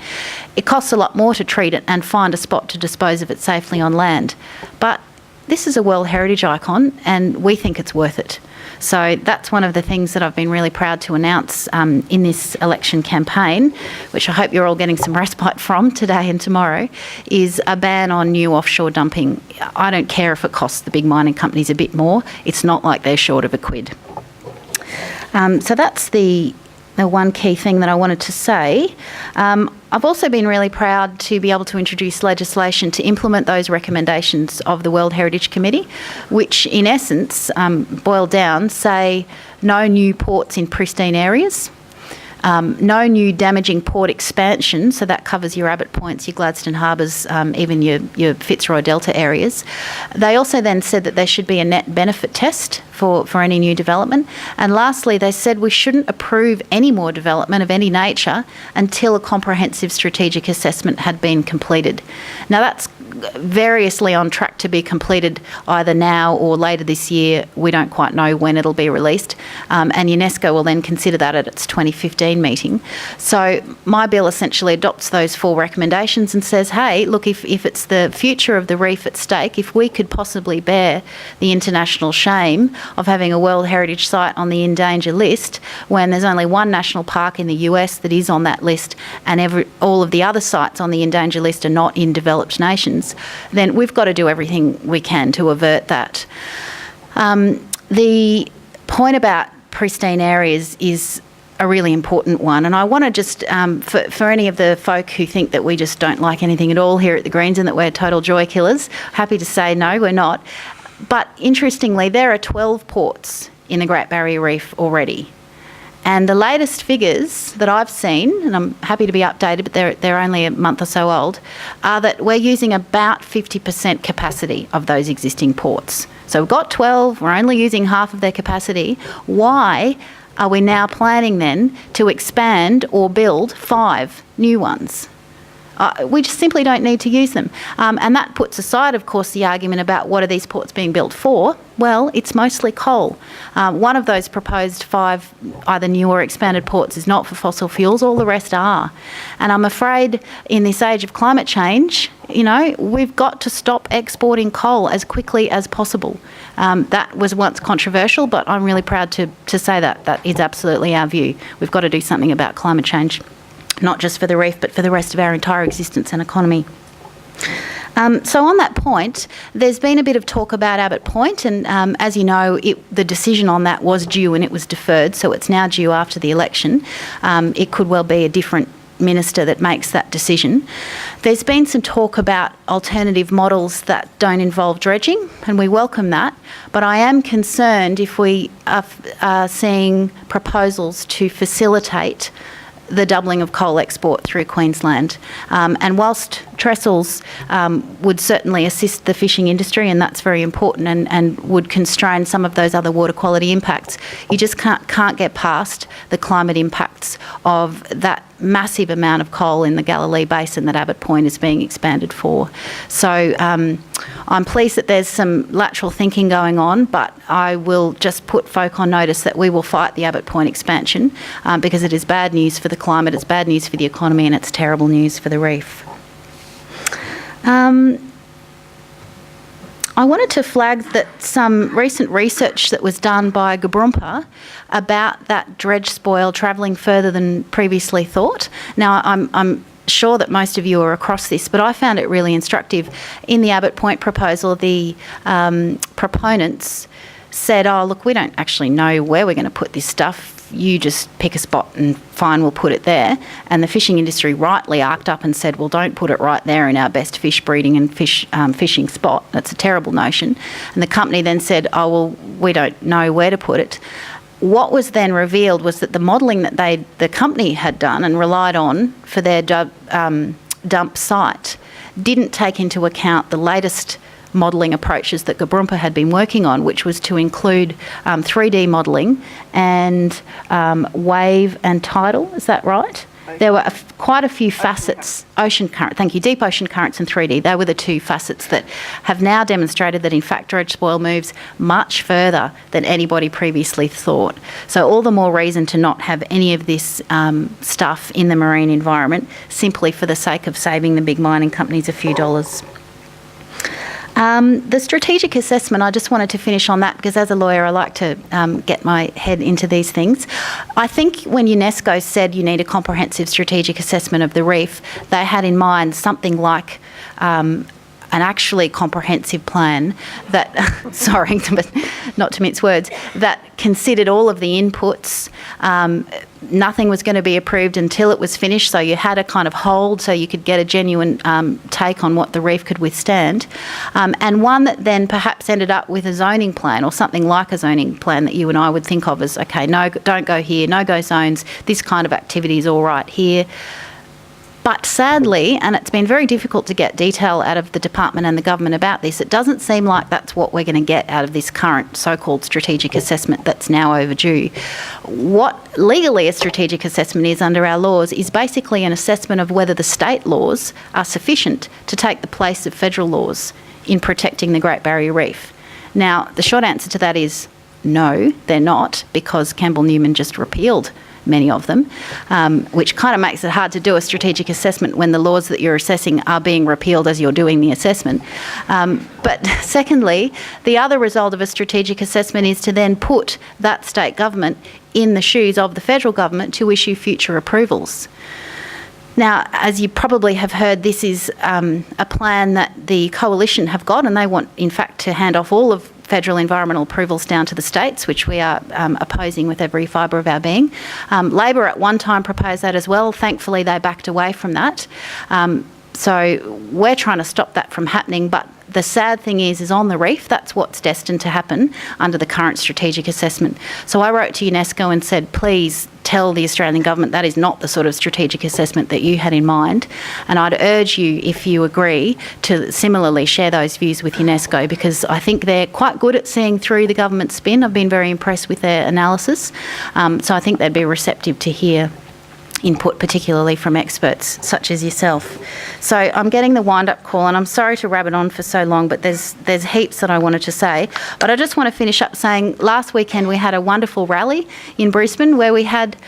It costs a lot more to treat it and find a spot to dispose of it safely on land. But this is a World Heritage icon, and we think it's worth it. So that's one of the things that I've been really proud to announce in this election campaign, which I hope you're all getting some respite from today and tomorrow, is a ban on new offshore dumping. I don't care if it costs the big mining companies a bit more. It's not like they're short of a quid. So that's the one key thing that I wanted to say. I've also been really proud to be able to introduce legislation to implement those recommendations of the World Heritage Committee, which in essence, boiled down, say no new ports in pristine areas, no new damaging port expansion, so that covers your Abbott Points, your Gladstone Harbours, even your Fitzroy Delta areas. They also then said that there should be a net benefit test for any new development. And lastly, they said we shouldn't approve any more development of any nature until a comprehensive strategic assessment had been completed. Now that's variously on track to be completed either now or later this year. We don't quite know when it'll be released. And UNESCO will then consider that at its 2015 meeting. So my bill essentially adopts those 4 recommendations and says, hey, look, if it's the future of the reef at stake, if we could possibly bear the international shame of having a World Heritage Site on the in danger list when there's only one national park in the US that is on that list, and all of the other sites on the in danger list are not in developed nations, then we've got to do everything we can to avert that. The point about pristine areas is a really important one, and I want to just, for any of the folk who think that we just don't like anything at all here at the Greens and that we're total joy killers, happy to say no, we're not. But interestingly, there are 12 ports in the Great Barrier Reef already. And the latest figures that I've seen, and I'm happy to be updated, but they're only a month or so old, are that we're using about 50% capacity of those existing ports. So we've got 12, we're only using half of their capacity. Why are we now planning then to expand or build 5 new ones? We just simply don't need to use them. And that puts aside, of course, the argument about what are these ports being built for. Well, it's mostly coal. One of those proposed 5 either new or expanded ports is not for fossil fuels, all the rest are. And I'm afraid in this age of climate change, we've got to stop exporting coal as quickly as possible. That was once controversial, but I'm really proud to say that is absolutely our view. We've got to do something about climate change. Not just for the reef, but for the rest of our entire existence and economy. So on that point, there's been a bit of talk about Abbott Point, and as you know, the decision on that was due and it was deferred, so it's now due after the election. It could well be a different minister that makes that decision. There's been some talk about alternative models that don't involve dredging, and we welcome that, but I am concerned if we are seeing proposals to facilitate the doubling of coal export through Queensland. And whilst trestles would certainly assist the fishing industry, and that's very important, and would constrain some of those other water quality impacts, you just can't get past the climate impacts of that massive amount of coal in the Galilee Basin that Abbott Point is being expanded for. So I'm pleased that there's some lateral thinking going on, but I will just put folk on notice that we will fight the Abbott Point expansion because it is bad news for the climate, it's bad news for the economy, and it's terrible news for the reef. I wanted to flag that some recent research that was done by Gbrmpa about that dredge spoil travelling further than previously thought. Now, I'm sure that most of you are across this, but I found it really instructive. In the Abbott Point proposal, the proponents said, oh, look, we don't actually know where we're going to put this stuff. You just pick a spot and fine, we'll put it there. And the fishing industry rightly arced up and said, well, don't put it right there in our best fish breeding and fishing spot. That's a terrible notion. And the company then said, oh, well, we don't know where to put it. What was then revealed was that the modelling that the company had done and relied on for their dump site didn't take into account the latest modelling approaches that Gbrmpa had been working on, which was to include 3D modelling and wave and tidal. Is that right? There were quite a few facets. Ocean current, thank you, deep ocean currents and 3D. They were the 2 facets that have now demonstrated that in fact dredge spoil moves much further than anybody previously thought. So all the more reason to not have any of this stuff in the marine environment simply for the sake of saving the big mining companies a few dollars. The strategic assessment, I just wanted to finish on that because as a lawyer I like to get my head into these things. I think when UNESCO said you need a comprehensive strategic assessment of the reef, they had in mind something like an actually comprehensive plan that, sorry, but not to mince words, that considered all of the inputs. Nothing was going to be approved until it was finished, so you had a kind of hold so you could get a genuine take on what the reef could withstand. And one that then perhaps ended up with a zoning plan or something like a zoning plan that you and I would think of as, okay, no, don't go here, no-go zones, this kind of activity is all right here. But sadly, and it's been very difficult to get detail out of the department and the government about this, it doesn't seem like that's what we're going to get out of this current so-called strategic assessment that's now overdue. What legally a strategic assessment is under our laws is basically an assessment of whether the state laws are sufficient to take the place of federal laws in protecting the Great Barrier Reef. Now, the short answer to that is no, they're not, because Campbell-Newman just repealed many of them, which kind of makes it hard to do a strategic assessment when the laws that you're assessing are being repealed as you're doing the assessment. But secondly, the other result of a strategic assessment is to then put that state government in the shoes of the federal government to issue future approvals. Now, as you probably have heard, this is a plan that the Coalition have got, and they want, in fact, to hand off all of federal environmental approvals down to the states, which we are opposing with every fibre of our being. Labor at one time proposed that as well. Thankfully, they backed away from that. So we're trying to stop that from happening, but the sad thing is on the reef, that's what's destined to happen under the current strategic assessment. So I wrote to UNESCO and said, please tell the Australian government that is not the sort of strategic assessment that you had in mind. And I'd urge you, if you agree, to similarly share those views with UNESCO, because I think they're quite good at seeing through the government spin. I've been very impressed with their analysis. So I think they'd be receptive to hear input, particularly from experts such as yourself. So I'm getting the wind-up call, and I'm sorry to rabbit on for so long, but there's heaps that I wanted to say. But I just want to finish up saying last weekend we had a wonderful rally in Brisbane where we had,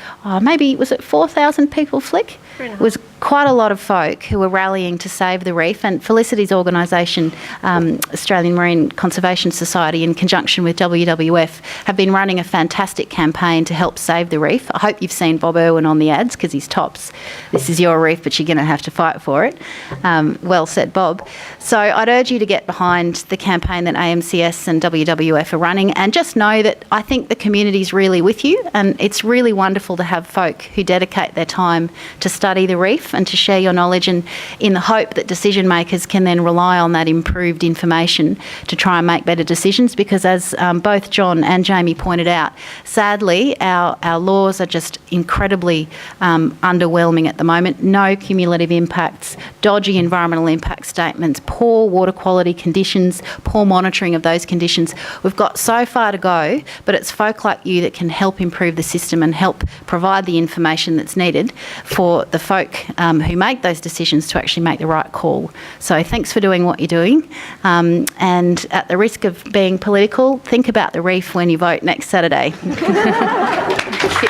maybe, was it 4,000 people, Flick? It was quite a lot of folk who were rallying to save the reef, and Felicity's organisation, Australian Marine Conservation Society, in conjunction with WWF, have been running a fantastic campaign to help save the reef. I hope you've seen Bob Irwin on the ads, because he's tops. This is your reef, but you're going to have to fight for it. Well said, Bob. So I'd urge you to get behind the campaign that AMCS and WWF are running, and just know that I think the community's really with you, and it's really wonderful to have folk who dedicate their time to study the reef and to share your knowledge, and in the hope that decision makers can then rely on that improved information to try and make better decisions, because as both John and Jamie pointed out, sadly our laws are just incredibly underwhelming at the moment. No cumulative impacts, dodgy environmental impact statements, poor water quality conditions, poor monitoring of those conditions. We've got so far to go, but it's folk like you that can help improve the system and help provide the information that's needed for the folk who make those decisions to actually make the right call. So thanks for doing what you're doing. And at the risk of being political, think about the reef when you vote next Saturday. Thank you.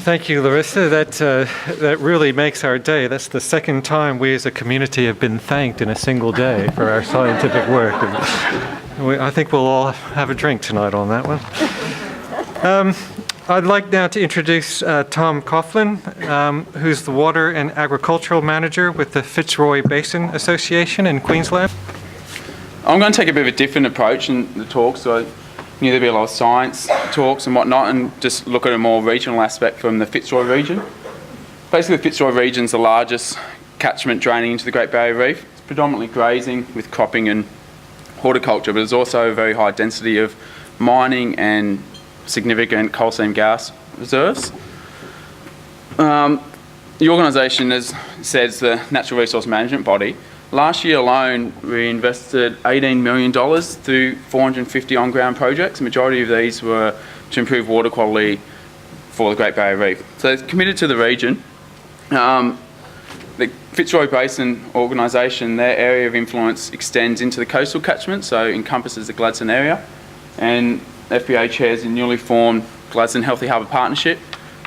Thank you, Larissa. That really makes our day. That's the second time we as a community have been thanked in a single day for our scientific work. And I think we'll all have a drink tonight on that one. I'd like now to introduce Tom Coughlin, who's the Water and Agricultural Manager with the Fitzroy Basin Association in Queensland. I'm going to take a bit of a different approach in the talk, so there'll be a lot of science talks and whatnot, and just look at a more regional aspect from the Fitzroy region. Basically, the Fitzroy region is the largest catchment draining into the Great Barrier Reef. It's predominantly grazing with cropping and horticulture, but there's also a very high density of mining and significant coal seam gas reserves. The organisation, as says, the Natural Resource Management Body. Last year alone, we invested $18 million through 450 on-ground projects. The majority of these were to improve water quality for the Great Barrier Reef. So it's committed to the region. The Fitzroy Basin organisation, their area of influence extends into the coastal catchment, so encompasses the Gladstone area. And FBA chairs a newly formed Gladstone Healthy Harbour Partnership.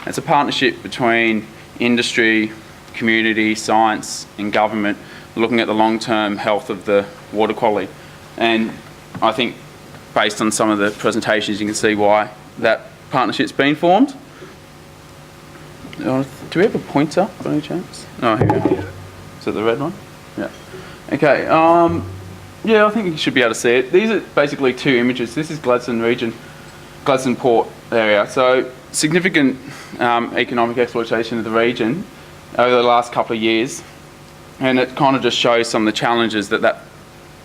It's a partnership between industry, community, science and government, looking at the long-term health of the water quality. And I think based on some of the presentations you can see why that partnership's been formed. Do we have a pointer by any chance? No, here we go. Is it the red one? Yeah. Okay, yeah, I think you should be able to see it. These are basically two images. This is Gladstone region, Gladstone Port area. So significant economic exploitation of the region over the last couple of years. And it kind of just shows some of the challenges that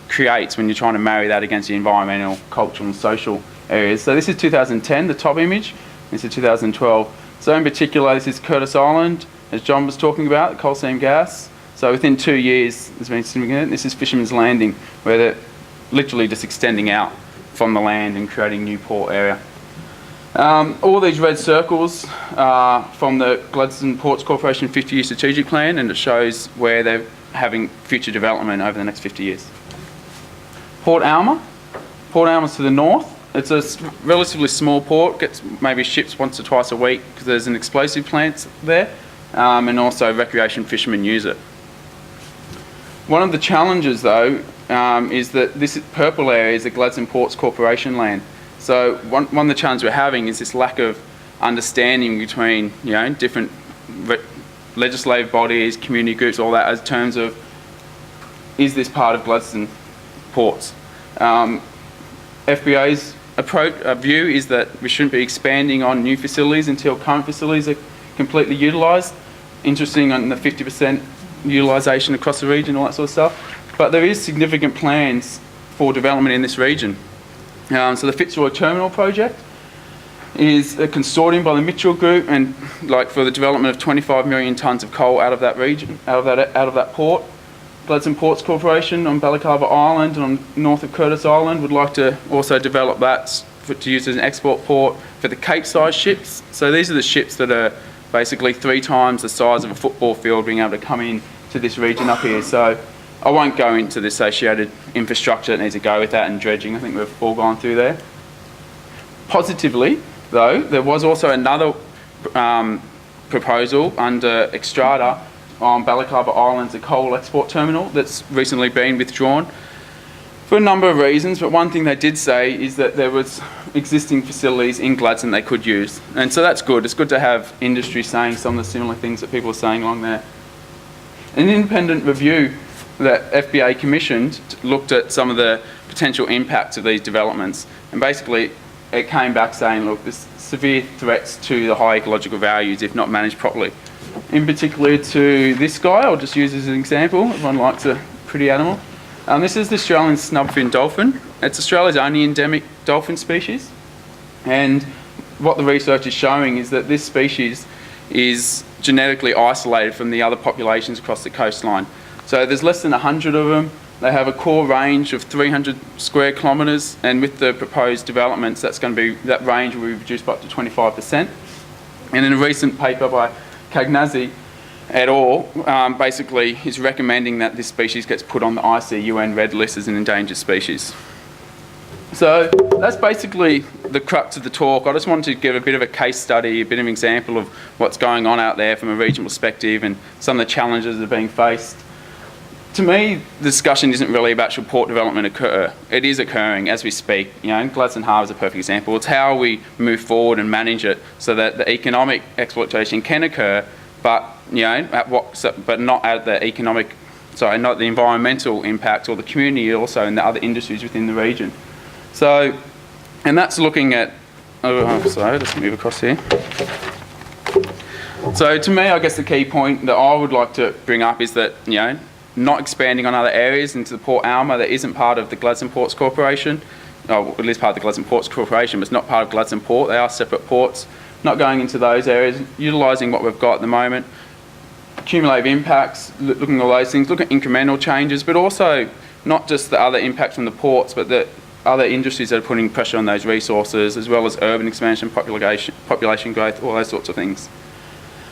creates when you're trying to marry that against the environmental, cultural and social areas. So this is 2010, the top image. This is 2012. So in particular, this is Curtis Island, as John was talking about, the coal seam gas. So within 2 years, there's been significant. This is Fisherman's Landing, where they're literally just extending out from the land and creating new port area. All these red circles are from the Gladstone Ports Corporation 50-year strategic plan, and it shows where they're having future development over the next 50 years. Port Alma. Port Alma's to the north. It's a relatively small port, gets maybe ships once or twice a week because there's an explosive plant there, and also recreation fishermen use it. One of the challenges though is that this purple area is the Gladstone Ports Corporation land. So one of the challenges we're having is this lack of understanding between different legislative bodies, community groups, all that, as terms of, is this part of Gladstone Ports? FBA's view is that we shouldn't be expanding on new facilities until current facilities are completely utilised. Interesting on the 50% utilisation across the region, all that sort of stuff. But there is significant plans for development in this region. So the Fitzroy Terminal project is a consortium by the Mitchell Group, and for the development of 25 million tonnes of coal out of that region, out of that port. Gladstone Ports Corporation on Balaclava Island and on north of Curtis Island would like to also develop that to use as an export port for the Cape-sized ships. So these are the ships that are basically 3 times the size of a football field being able to come in to this region up here. So I won't go into the associated infrastructure that needs to go with that and dredging. I think we've all gone through there. Positively, though, there was also another proposal under Extrata on Balaclava Island's a coal export terminal that's recently been withdrawn for a number of reasons, but one thing they did say is that there was existing facilities in Gladstone they could use, and so that's good. It's good to have industry saying some of the similar things that people are saying along there. An independent review that FBA commissioned looked at some of the potential impacts of these developments, and basically it came back saying, look, there's severe threats to the high ecological values if not managed properly. In particular to this guy, I'll just use as an example. Everyone likes a pretty animal. This is the Australian snubfin dolphin. It's Australia's only endemic dolphin species. And what the research is showing is that this species is genetically isolated from the other populations across the coastline. So there's less than 100 of them. They have a core range of 300 square kilometres, and with the proposed developments, that range will be reduced by up to 25%. And in a recent paper by Cagnazzi et al. Basically is recommending that this species gets put on the ICUN red list as an endangered species. So that's basically the crux of the talk. I just wanted to give a bit of a case study, a bit of an example of what's going on out there from a regional perspective and some of the challenges that are being faced. To me, the discussion isn't really about should port development occur. It is occurring as we speak. Gladstone Harbour is a perfect example. It's how we move forward and manage it so that the economic exploitation can occur, but but not at the not the environmental impact or the community also and the other industries within the region. So, and that's looking at. Let's move across here. So to me, I guess the key point that I would like to bring up is that not expanding on other areas into the Port Alma that isn't part of the Gladstone Ports Corporation. It is part of the Gladstone Ports Corporation, but it's not part of Gladstone Port. They are separate ports. Not going into those areas, utilising what we've got at the moment, cumulative impacts, looking at all those things, look at incremental changes, but also not just the other impacts from the ports, but the other industries that are putting pressure on those resources, as well as urban expansion, population growth, all those sorts of things.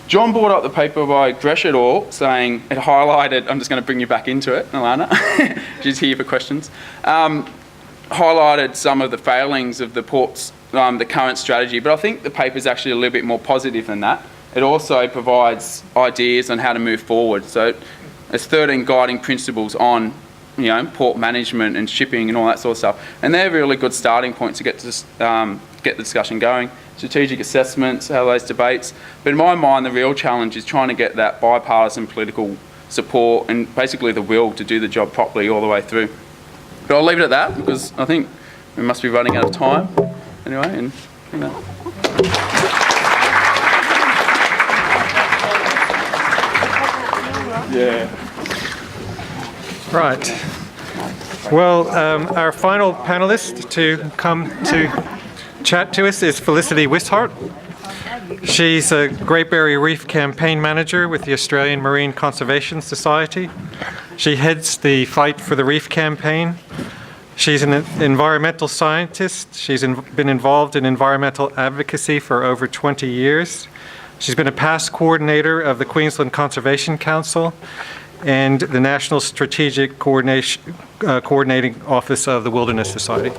John brought up the paper by Gresh et al. Saying it highlighted, I'm just going to bring you back into it, Alana, she's here for questions, highlighted some of the failings of the ports, the current strategy, but I think the paper is actually a little bit more positive than that. It also provides ideas on how to move forward. So there's 13 guiding principles on port management and shipping and all that sort of stuff, and they're really good starting points to get the discussion going. Strategic assessments, how those debates. But in my mind, the real challenge is trying to get that bipartisan political support and basically the will to do the job properly all the way through. But I'll leave it at that because I think we must be running out of time anyway. And yeah. Right. Well, our final panelist to come to chat to us is Felicity Wishart. She's a Great Barrier Reef campaign manager with the Australian Marine Conservation Society. She heads the Fight for the Reef campaign. She's an environmental scientist. She's been involved in environmental advocacy for over 20 years. She's been a past coordinator of the Queensland Conservation Council and the National Strategic Coordinating Office of the Wilderness Society.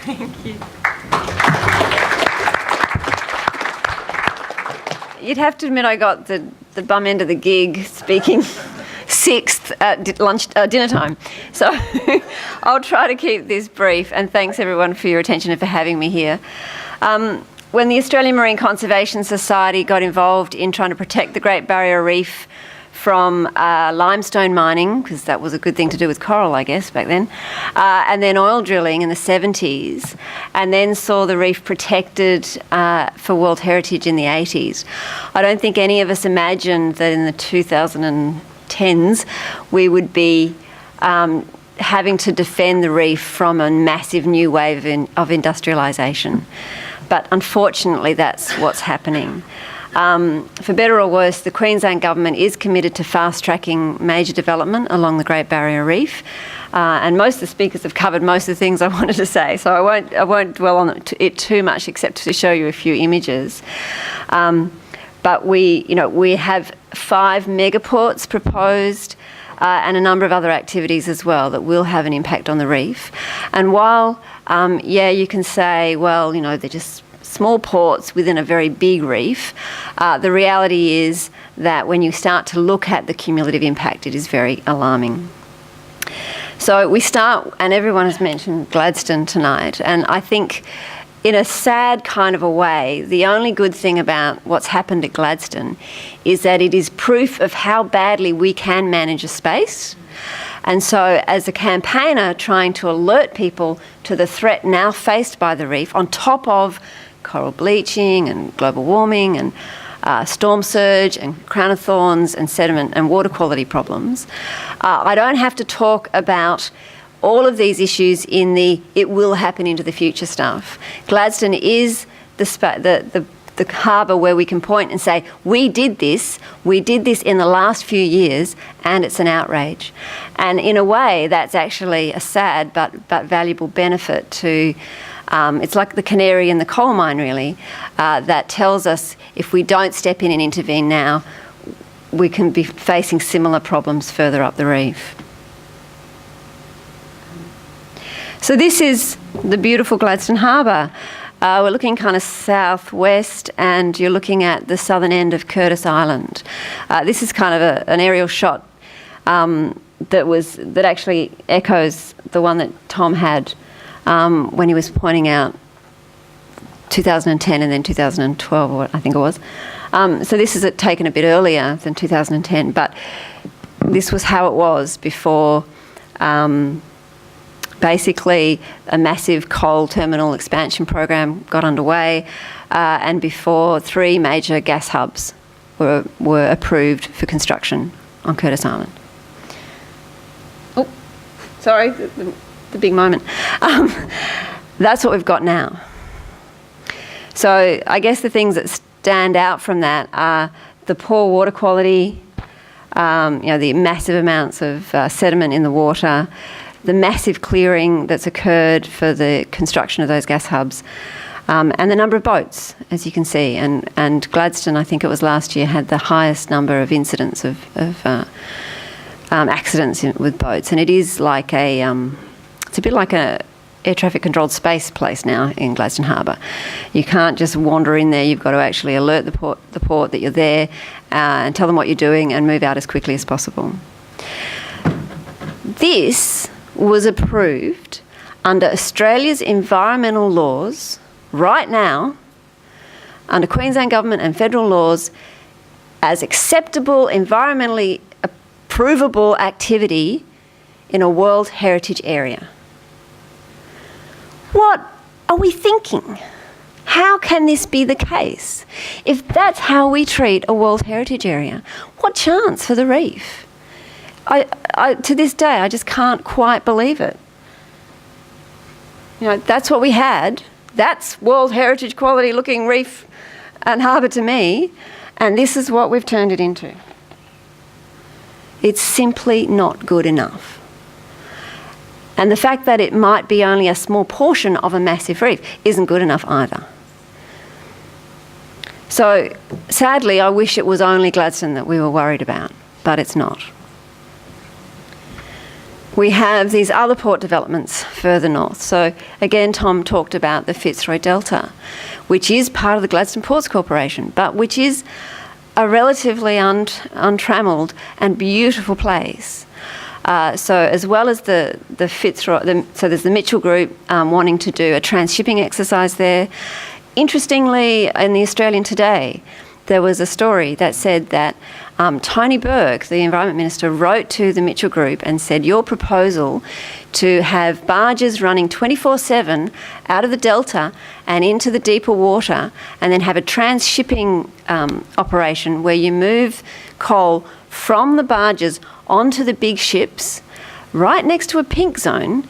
Thank you. You'd have to admit I got the bum end of the gig speaking sixth at dinner time. So I'll try to keep this brief, and thanks everyone for your attention and for having me here. When the Australian Marine Conservation Society got involved in trying to protect the Great Barrier Reef from limestone mining, because that was a good thing to do with coral, I guess, back then, and then oil drilling in the 70s, and then saw the reef protected for World Heritage in the 80s. I don't think any of us imagined that in the 2010s we would be having to defend the reef from a massive new wave of industrialisation. But unfortunately, that's what's happening. For better or worse, the Queensland Government is committed to fast-tracking major development along the Great Barrier Reef. And most of the speakers have covered most of the things I wanted to say, so I won't dwell on it too much except to show you a few images. But we have 5 megaports proposed, and a number of other activities as well that will have an impact on the reef. And while, you can say, well, they're just small ports within a very big reef, the reality is that when you start to look at the cumulative impact, it is very alarming. So we start, and everyone has mentioned Gladstone tonight, and I think in a sad kind of a way, the only good thing about what's happened at Gladstone is that it is proof of how badly we can manage a space. And so as a campaigner trying to alert people to the threat now faced by the reef, on top of coral bleaching and global warming and storm surge and crown of thorns and sediment and water quality problems, I don't have to talk about all of these issues in the it will happen into the future stuff. Gladstone is the harbour where we can point and say, we did this in the last few years, and it's an outrage. And in a way, that's actually a sad but valuable benefit to, it's like the canary in the coal mine, really, that tells us if we don't step in and intervene now, we can be facing similar problems further up the reef. So this is the beautiful Gladstone Harbour. We're looking kind of southwest, and you're looking at the southern end of Curtis Island. This is kind of an aerial shot that actually echoes the one that Tom had when he was pointing out 2010 and then 2012, or I think it was. So this is taken a bit earlier than 2010, but this was how it was before basically a massive coal terminal expansion program got underway, and before 3 major gas hubs were approved for construction on Curtis Island. Oh, sorry, the big moment. That's what we've got now. So I guess the things that stand out from that are the poor water quality, the massive amounts of sediment in the water, the massive clearing that's occurred for the construction of those gas hubs, and the number of boats, as you can see. And Gladstone, I think it was last year, had the highest number of incidents of accidents with boats. And it is like it's a bit like a air traffic controlled space place now in Gladstone Harbour. You can't just wander in there. You've got to actually alert the port that you're there, and tell them what you're doing and move out as quickly as possible. This was approved under Australia's environmental laws right now, under Queensland Government and federal laws, as acceptable, environmentally approvable activity in a World Heritage Area. What are we thinking? How can this be the case? If that's how we treat a World Heritage Area, what chance for the reef? To this day, I just can't quite believe it. That's what we had. That's World Heritage quality looking reef and harbour to me, and this is what we've turned it into. It's simply not good enough. And the fact that it might be only a small portion of a massive reef isn't good enough either. So sadly, I wish it was only Gladstone that we were worried about, but it's not. We have these other port developments further north. So again, Tom talked about the Fitzroy Delta, which is part of the Gladstone Ports Corporation, but which is a relatively untrammelled and beautiful place. So as well as the Fitzroy, so there's the Mitchell Group wanting to do a transshipping exercise there. Interestingly, in the Australian today, there was a story that said that Tony Burke, the Environment Minister, wrote to the Mitchell Group and said, your proposal to have barges running 24/7 out of the Delta and into the deeper water, and then have a transshipping operation where you move coal from the barges onto the big ships right next to a pink zone,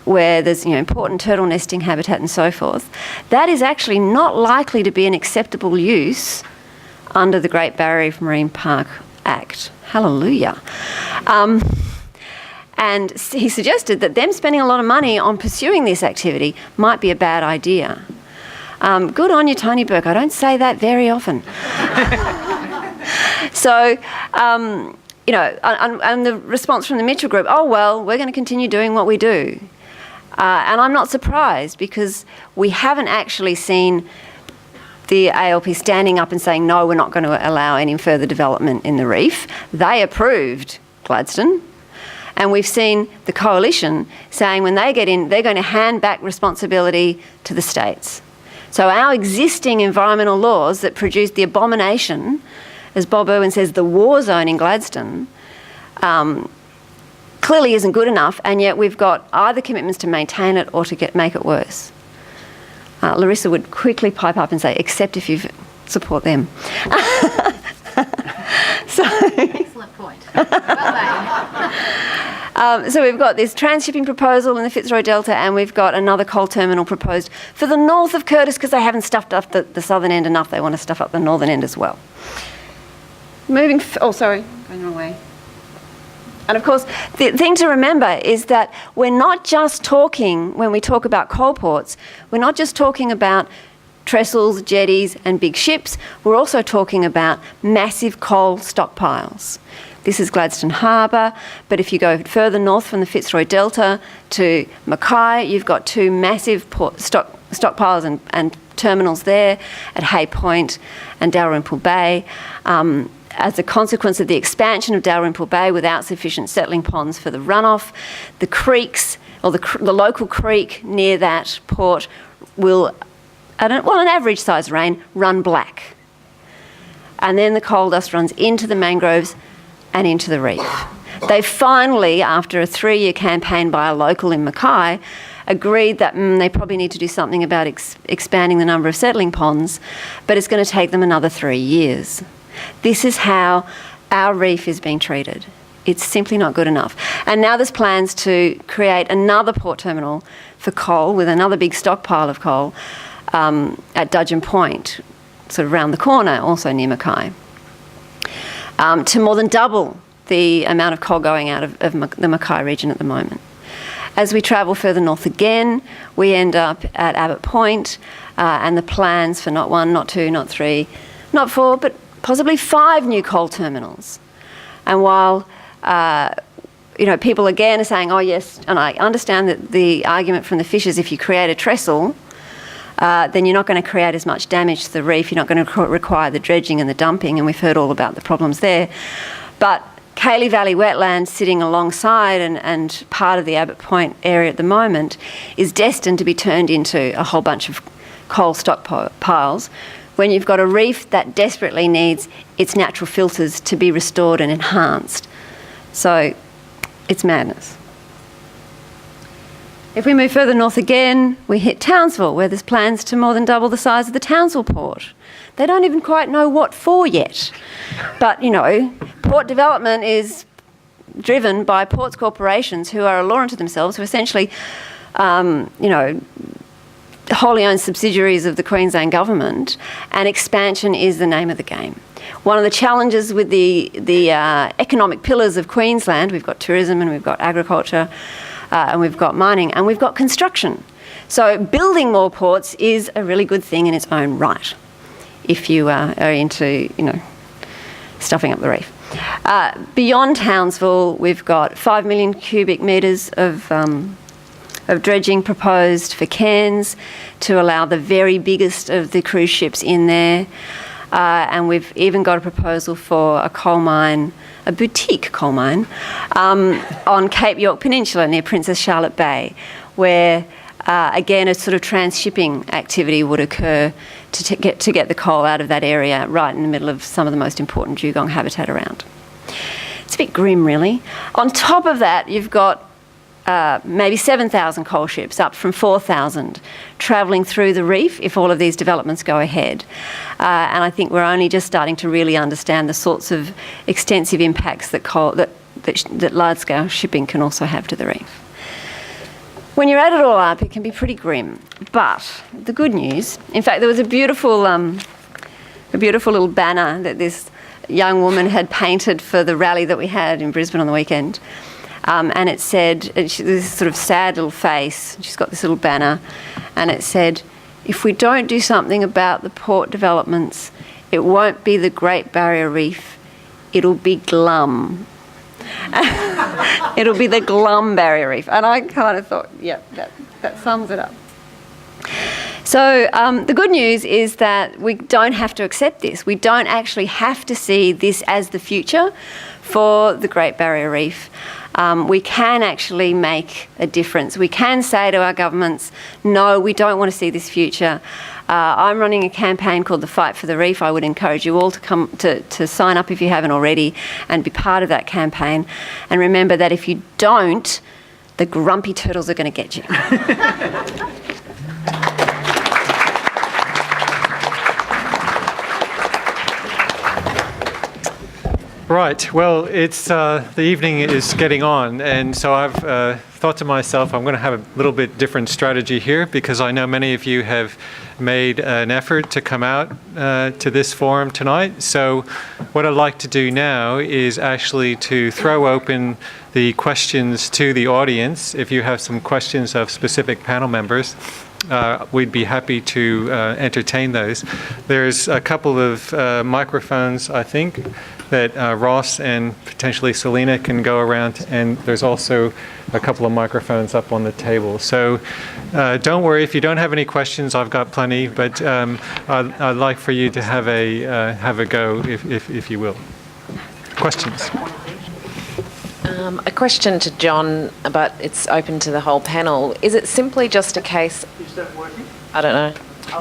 where there's important turtle nesting habitat and so forth, that is actually not likely to be an acceptable use under the Great Barrier Reef Marine Park Act. Hallelujah. And he suggested that them spending a lot of money on pursuing this activity might be a bad idea. Good on you, Tony Burke. I don't say that very often. So, and the response from the Mitchell Group, oh, well, we're going to continue doing what we do. And I'm not surprised, because we haven't actually seen the ALP standing up and saying, no, we're not going to allow any further development in the reef. They approved Gladstone. And we've seen the coalition saying when they get in, they're going to hand back responsibility to the states. So our existing environmental laws that produced the abomination, as Bob Irwin says, the war zone in Gladstone, clearly isn't good enough, and yet we've got either commitments to maintain it or to make it worse. Larissa would quickly pipe up and say, except if you support them. Excellent point. So we've got this transshipping proposal in the Fitzroy Delta, and we've got another coal terminal proposed for the north of Curtis, because they haven't stuffed up the southern end enough. They want to stuff up the northern end as well. Going the wrong way. And of course, the thing to remember is that we're not just talking, when we talk about coal ports, we're not just talking about trestles, jetties and big ships. We're also talking about massive coal stockpiles. This is Gladstone Harbour, but if you go further north from the Fitzroy Delta to Mackay, you've got two massive stockpiles and terminals there at Hay Point and Dalrymple Bay. As a consequence of the expansion of Dalrymple Bay without sufficient settling ponds for the runoff, the creeks, or the local creek near that port will, at an average size rain, run black. And then the coal dust runs into the mangroves and into the reef. They finally, after a 3-year campaign by a local in Mackay, agreed that they probably need to do something about expanding the number of settling ponds, but it's going to take them another 3 years. This is how our reef is being treated. It's simply not good enough. And now there's plans to create another port terminal for coal with another big stockpile of coal at Dudgeon Point, sort of round the corner, also near Mackay, to more than double the amount of coal going out of the Mackay region at the moment. As we travel further north again, we end up at Abbott Point, and the plans for not 1, not 2, not 3, not 4, but possibly 5 new coal terminals. And while people again are saying, oh yes, and I understand that the argument from the fishers, if you create a trestle, then you're not going to create as much damage to the reef, you're not going to require the dredging and the dumping, and we've heard all about the problems there. But Cayley Valley wetland, sitting alongside and part of the Abbott Point area at the moment, is destined to be turned into a whole bunch of coal stockpiles, when you've got a reef that desperately needs its natural filters to be restored and enhanced. So it's madness. If we move further north again, we hit Townsville, where there's plans to more than double the size of the Townsville port. They don't even quite know what for yet. But, port development is driven by ports corporations who are a law unto themselves, who essentially, wholly owned subsidiaries of the Queensland government, and expansion is the name of the game. One of the challenges with the economic pillars of Queensland, we've got tourism and we've got agriculture and we've got mining and we've got construction. So building more ports is a really good thing in its own right, if you are into, stuffing up the reef. Beyond Townsville, we've got 5 million cubic metres of dredging proposed for Cairns to allow the very biggest of the cruise ships in there. And we've even got a proposal for a coal mine, a boutique coal mine, on Cape York Peninsula near Princess Charlotte Bay, where again, a sort of transshipping activity would occur to get the coal out of that area right in the middle of some of the most important dugong habitat around. It's a bit grim, really. On top of that, you've got maybe 7,000 coal ships, up from 4,000, travelling through the reef if all of these developments go ahead. And I think we're only just starting to really understand the sorts of extensive impacts that large-scale shipping can also have to the reef. When you add it all up, it can be pretty grim. But the good news, in fact, there was a beautiful little banner that this young woman had painted for the rally that we had in Brisbane on the weekend. And it said, this sort of sad little face, she's got this little banner, and it said, "If we don't do something about the port developments, it won't be the Great Barrier Reef, it'll be glum." It'll be the glum Barrier Reef. And I kind of thought, yeah, that sums it up. So the good news is that we don't have to accept this. We don't actually have to see this as the future for the Great Barrier Reef. We can actually make a difference. We can say to our governments, no, we don't want to see this future. I'm running a campaign called the Fight for the Reef. I would encourage you all to come to sign up if you haven't already and be part of that campaign. And remember that if you don't, the grumpy turtles are going to get you. Right. Well, it's the evening is getting on, and so I've thought to myself, I'm going to have a little bit different strategy here, because I know many of you have made an effort to come out to this forum tonight. So what I'd like to do now is actually to throw open the questions to the audience. If you have some questions of specific panel members, we'd be happy to entertain those. There's a couple of microphones, I think, that Ross and potentially Selena can go around, and there's also a couple of microphones up on the table. So don't worry, if you don't have any questions, I've got plenty, but I'd like for you to have a go, if you will. Questions? A question to John, but it's open to the whole panel. Is it simply just a case... Is that working? I don't know.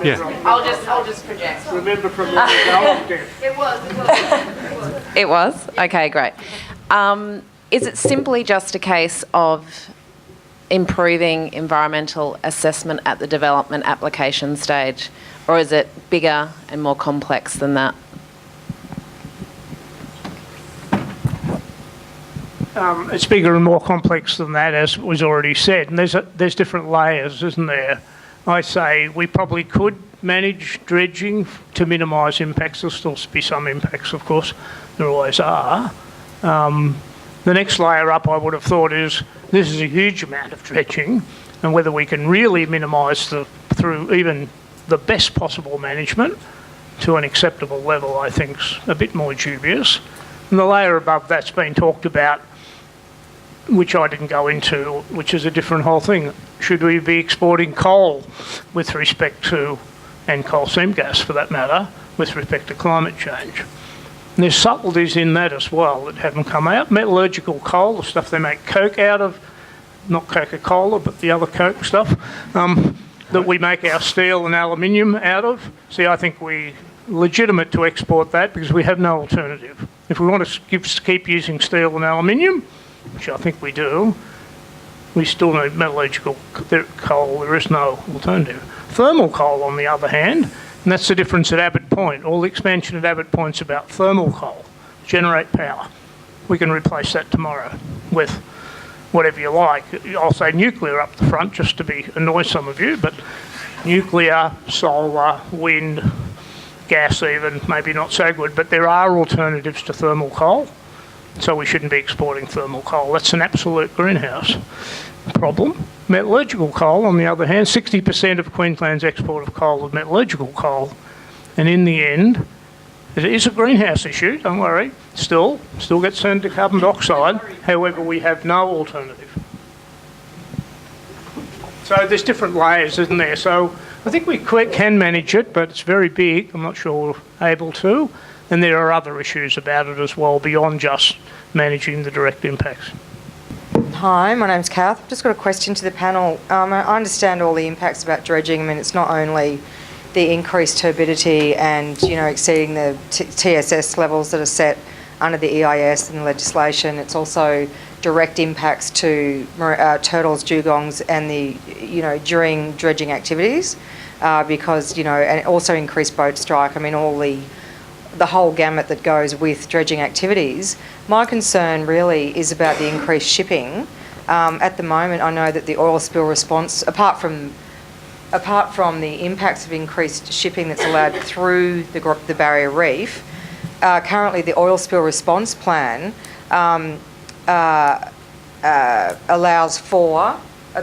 Yeah. I'll just project. Remember from the old It was. It was? Okay, great. Is it simply just a case of improving environmental assessment at the development application stage, or is it bigger and more complex than that? It's bigger and more complex than that, as was already said. And there's different layers, isn't there? I say we probably could manage dredging to minimise impacts. There'll still be some impacts, of course. There always are. The next layer up, I would have thought, is this is a huge amount of dredging, and whether we can really minimise through even the best possible management to an acceptable level, I think's a bit more dubious. And the layer above that's been talked about, which I didn't go into, which is a different whole thing. Should we be exporting coal with respect to, and coal seam gas for that matter, with respect to climate change? And there's subtleties in that as well that haven't come out. Metallurgical coal, the stuff they make coke out of, not Coca-Cola, but the other coke stuff, that we make our steel and aluminium out of. See, I think we legitimate to export that because we have no alternative. If we want to keep using steel and aluminium, which I think we do, we still need metallurgical coal. There is no alternative. Thermal coal, on the other hand, and that's the difference at Abbott Point. All the expansion at Abbott Point's about thermal coal, generate power. We can replace that tomorrow with whatever you like. I'll say nuclear up the front just to annoy some of you, but nuclear, solar, wind, gas even, maybe not so good, but there are alternatives to thermal coal. So we shouldn't be exporting thermal coal. That's an absolute greenhouse problem. Metallurgical coal, on the other hand, 60% of Queensland's export of coal is metallurgical coal. And in the end, it is a greenhouse issue, don't worry. Still gets turned to carbon dioxide. However, we have no alternative. So there's different layers, isn't there? So I think we can manage it, but it's very big. I'm not sure we're able to. And there are other issues about it as well, beyond just managing the direct impacts. Hi, my name's Kath. I've just got a question to the panel. I understand all the impacts about dredging. I mean, it's not only the increased turbidity and, exceeding the TSS levels that are set under the EIS and the legislation. It's also direct impacts to turtles, dugongs, and during dredging activities, because and also increased boat strike. I mean, all the whole gamut that goes with dredging activities. My concern really is about the increased shipping. At the moment, I know that the oil spill response, apart from the impacts of increased shipping that's allowed through the Barrier Reef, currently the oil spill response plan allows for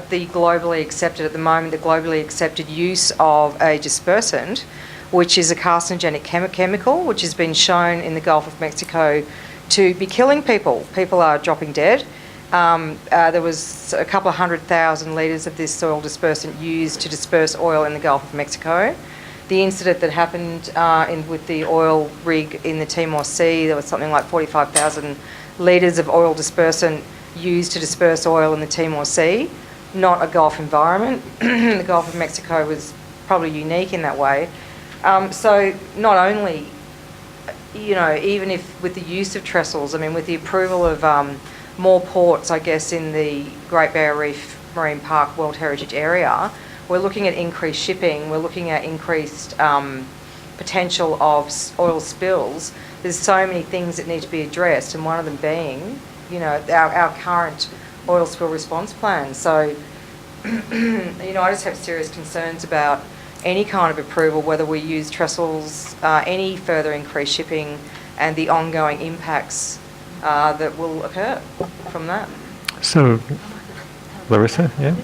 the globally accepted use of a dispersant, which is a carcinogenic chemical, which has been shown in the Gulf of Mexico to be killing people. People are dropping dead. There was a couple of 100,000 litres of this oil dispersant used to disperse oil in the Gulf of Mexico. The incident that happened with the oil rig in the Timor Sea, there was something like 45,000 litres of oil dispersant used to disperse oil in the Timor Sea, not a Gulf environment. The Gulf of Mexico was probably unique in that way. So not only, even if with the use of trestles, I mean, with the approval of more ports, I guess, in the Great Barrier Reef Marine Park World Heritage Area, we're looking at increased shipping, we're looking at increased potential of oil spills. There's so many things that need to be addressed, and one of them being, our current oil spill response plan. So, I just have serious concerns about any kind of approval, whether we use trestles, any further increased shipping, and the ongoing impacts that will occur from that. So, Larissa, yeah?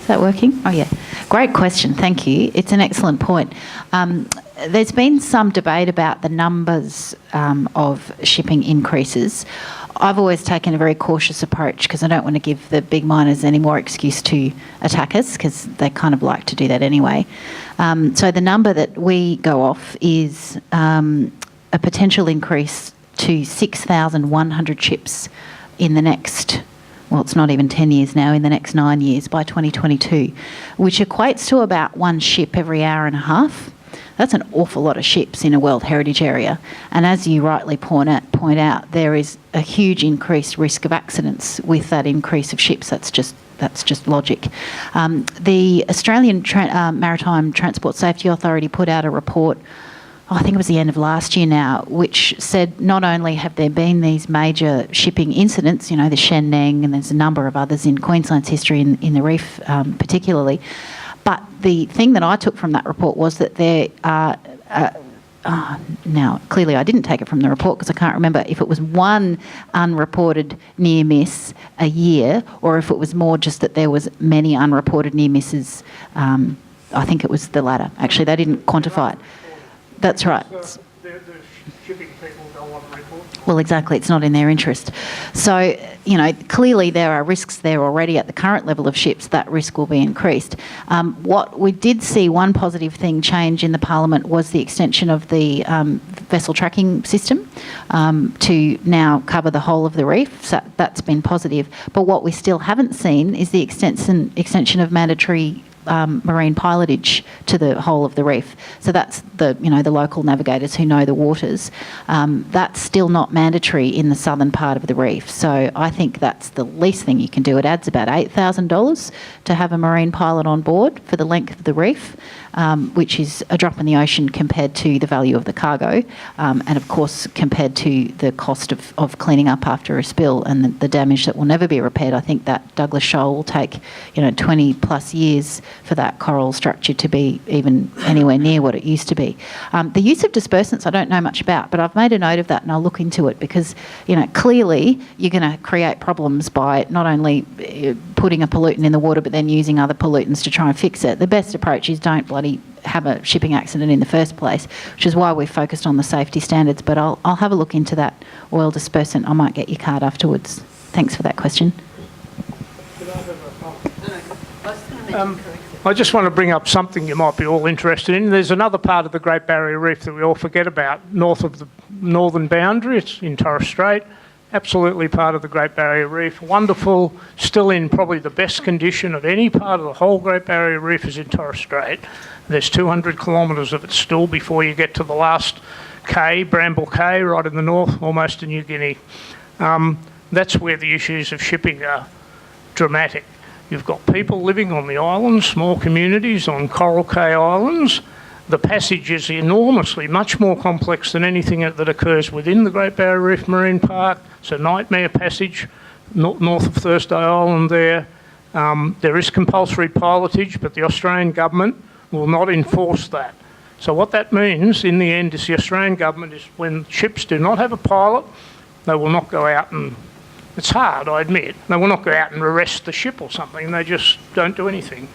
Is that working? Oh, yeah. Great question. Thank you. It's an excellent point. There's been some debate about the numbers of shipping increases. I've always taken a very cautious approach because I don't want to give the big miners any more excuse to attack us, because they kind of like to do that anyway. So the number that we go off is a potential increase to 6,100 ships in the next, well, it's not even 10 years now, in the next 9 years by 2022, which equates to about one ship every hour and a half. That's an awful lot of ships in a World Heritage Area. And as you rightly point out, there is a huge increased risk of accidents with that increase of ships. That's just logic. The Australian Maritime Transport Safety Authority put out a report, I think it was the end of last year now, which said not only have there been these major shipping incidents, the Shen Neng, and there's a number of others in Queensland's history in the reef particularly, but the thing that I took from that report was that there are, now clearly I didn't take it from the report because I can't remember if it was one unreported near miss a year or if it was more just that there was many unreported near misses. I think it was the latter. Actually, they didn't quantify it. That's right. The shipping people don't want to report. Well, exactly. It's not in their interest. So, clearly there are risks there already at the current level of ships. That risk will be increased. What we did see, one positive thing change in the Parliament was the extension of the vessel tracking system to now cover the whole of the reef. So that's been positive. But what we still haven't seen is the extension of mandatory marine pilotage to the whole of the reef. So that's the local navigators who know the waters. That's still not mandatory in the southern part of the reef. So I think that's the least thing you can do. It adds about $8,000 to have a marine pilot on board for the length of the reef, which is a drop in the ocean compared to the value of the cargo, and of course compared to the cost of cleaning up after a spill and the damage that will never be repaired. I think that Douglas Shoal will take 20 plus years for that coral structure to be even anywhere near what it used to be. The use of dispersants I don't know much about, but I've made a note of that and I'll look into it because clearly you're going to create problems by not only putting a pollutant in the water but then using other pollutants to try and fix it. The best approach is don't bloody have a shipping accident in the first place, which is why we've focused on the safety standards. But I'll have a look into that oil dispersant. I might get your card afterwards. Thanks for that question. I just want to bring up something you might be all interested in. There's another part of the Great Barrier Reef that we all forget about, north of the northern boundary. It's in Torres Strait. absolutely part of the Great Barrier Reef. Wonderful, still in probably the best condition of any part of the whole Great Barrier Reef is in Torres Strait. There's 200 kilometres of it still before you get to the last Cay, Bramble Cay, right in the north, almost to New Guinea. That's where the issues of shipping are dramatic. You've got people living on the islands, small communities on Coral Cay Islands. The passage is enormously, much more complex than anything that occurs within the Great Barrier Reef Marine Park. It's a nightmare passage north of Thursday Island there. There is compulsory pilotage, but the Australian government will not enforce that. So what that means in the end is the Australian government is when ships do not have a pilot, they will not go out and, it's hard, I admit, they will not go out and arrest the ship or something. They just don't do anything.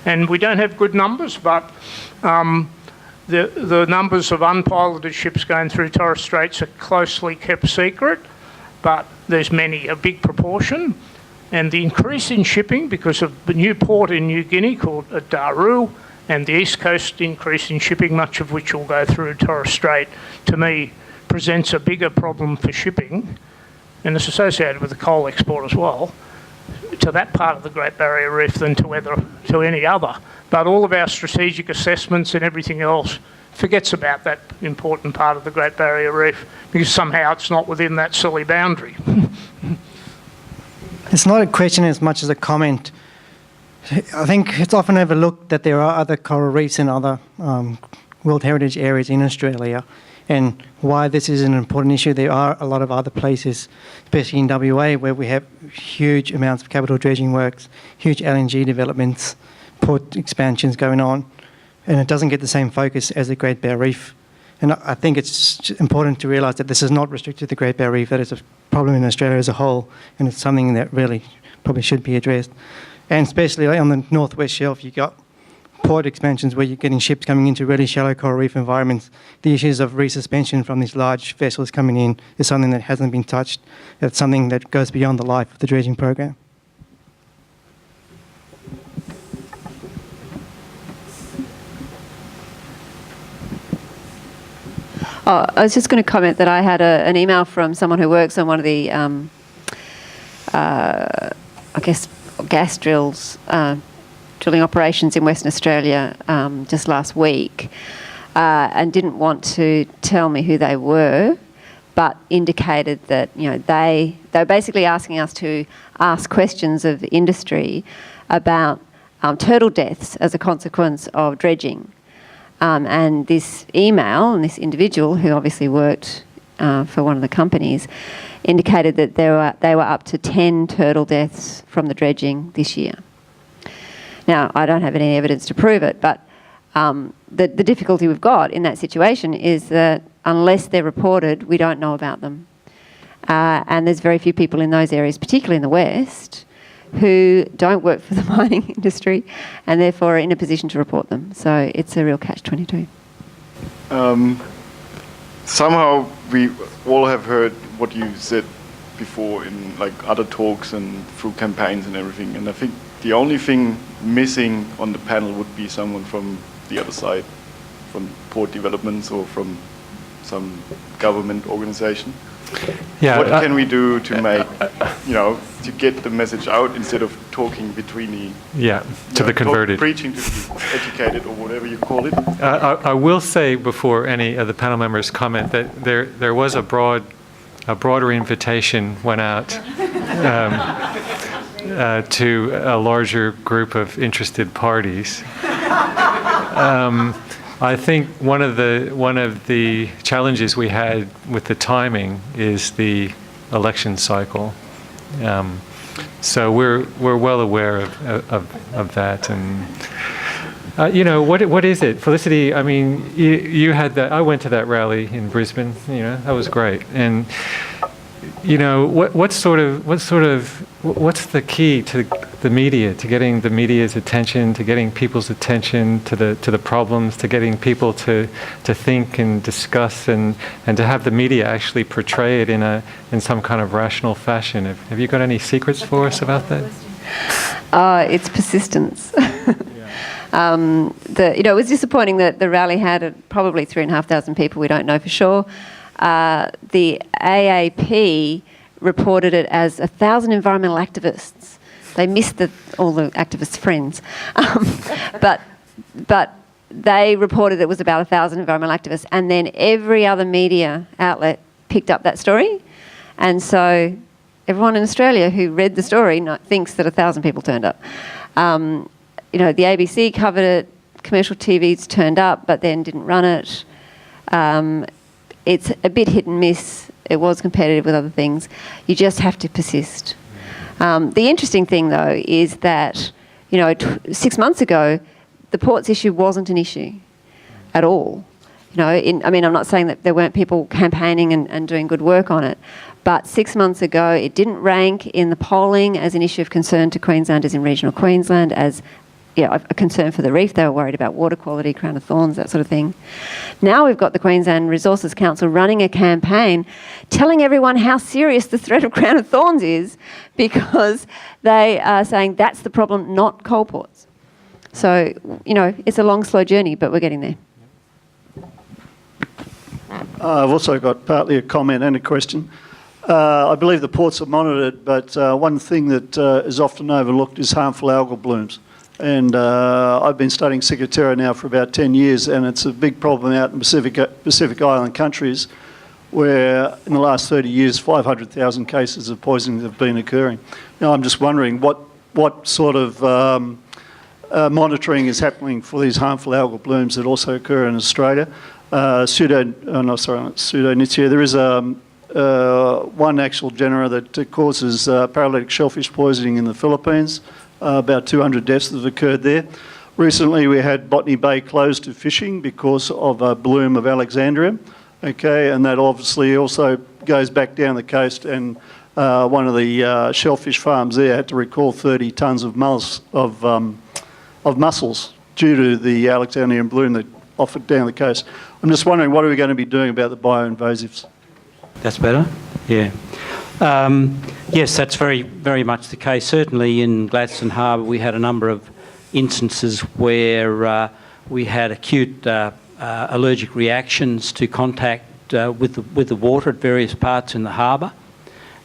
And we don't have good numbers, but the numbers of unpiloted ships going through Torres Straits are closely kept secret, but there's a big proportion. And the increase in shipping, because of the new port in New Guinea called Daru, and the East Coast increase in shipping, much of which will go through Torres Strait, to me presents a bigger problem for shipping, and it's associated with the coal export as well, to that part of the Great Barrier Reef than to any other. But all of our strategic assessments and everything else forgets about that important part of the Great Barrier Reef because somehow it's not within that silly boundary. It's not a question as much as a comment. I think it's often overlooked that there are other coral reefs and other World Heritage areas in Australia, and why this is an important issue. There are a lot of other places, especially in WA, where we have huge amounts of capital dredging works, huge LNG developments, port expansions going on, and it doesn't get the same focus as the Great Barrier Reef. And I think it's important to realise that this is not restricted to the Great Barrier Reef, that it's a problem in Australia as a whole, and it's something that really probably should be addressed. And especially on the northwest shelf, you've got port expansions where you're getting ships coming into really shallow coral reef environments. The issues of resuspension from these large vessels coming in is something that hasn't been touched. It's something that goes beyond the life of the dredging program. Oh, I was just going to comment that I had an email from someone who works on one of the, gas drills, drilling operations in Western Australia just last week, and didn't want to tell me who they were, but indicated that they were basically asking us to ask questions of industry about turtle deaths as a consequence of dredging. And this email and this individual, who obviously worked for one of the companies, indicated that they were up to 10 turtle deaths from the dredging this year. Now, I don't have any evidence to prove it, but the difficulty we've got in that situation is that unless they're reported, we don't know about them. And there's very few people in those areas, particularly in the West, who don't work for the mining industry and therefore are in a position to report them. So it's a real catch-22. Somehow we all have heard what you said before in other talks and through campaigns and everything, and I think the only thing missing on the panel would be someone from the other side, from port developments or from some government organization. Yeah, what can we do to make, to get the message out instead of talking between the converted, preaching to the educated or whatever you call it? I will say before any of the panel members comment that there was a broader invitation went out to a larger group of interested parties. I think one of the challenges we had with the timing is the election cycle. So we're well aware of that, and what is it, Felicity? I mean, you had that. I went to that rally in Brisbane. That was great, and what's the key to the media, to getting the media's attention, to getting people's attention to the problems, to getting people to think and discuss, and to have the media actually portray it in some kind of rational fashion? Have you got any secrets for us about that? It's persistence. It was disappointing that the rally had probably 3,500 people. We don't know for sure. The AAP reported it as 1,000 environmental activists. They missed all the activists' friends. But they reported it was about 1,000 environmental activists, and then every other media outlet picked up that story. And so everyone in Australia who read the story thinks that 1,000 people turned up. The ABC covered it, commercial TVs turned up, but then didn't run it. It's a bit hit and miss. It was competitive with other things. You just have to persist. The interesting thing, though, is that, 6 months ago, the ports issue wasn't an issue at all. I'm not saying that there weren't people campaigning and doing good work on it, but 6 months ago, it didn't rank in the polling as an issue of concern to Queenslanders in regional Queensland, as a concern for the reef. They were worried about water quality, crown of thorns, that sort of thing. Now we've got the Queensland Resources Council running a campaign telling everyone how serious the threat of crown of thorns is, because they are saying that's the problem, not coal ports. So, it's a long, slow journey, but we're getting there. I've also got partly a comment and a question. I believe the ports are monitored, but one thing that is often overlooked is harmful algal blooms. And I've been studying Ciguatera now for about 10 years, and it's a big problem out in Pacific Island countries, where in the last 30 years, 500,000 cases of poisoning have been occurring. Now, I'm just wondering what sort of monitoring is happening for these harmful algal blooms that also occur in Australia. Pseudonychia. There is one actual genera that causes paralytic shellfish poisoning in the Philippines. About 200 deaths have occurred there. Recently, we had Botany Bay closed to fishing because of a bloom of Alexandrium. Okay, and that obviously also goes back down the coast, and one of the shellfish farms there had to recall 30 tonnes of mussels due to the Alexandrium bloom that offered down the coast. I'm just wondering, what are we going to be doing about the bioinvasives? That's better? Yeah. Yes, that's very, very much the case. Certainly in Gladstone Harbour we had a number of instances where we had acute allergic reactions to contact with the water at various parts in the harbour.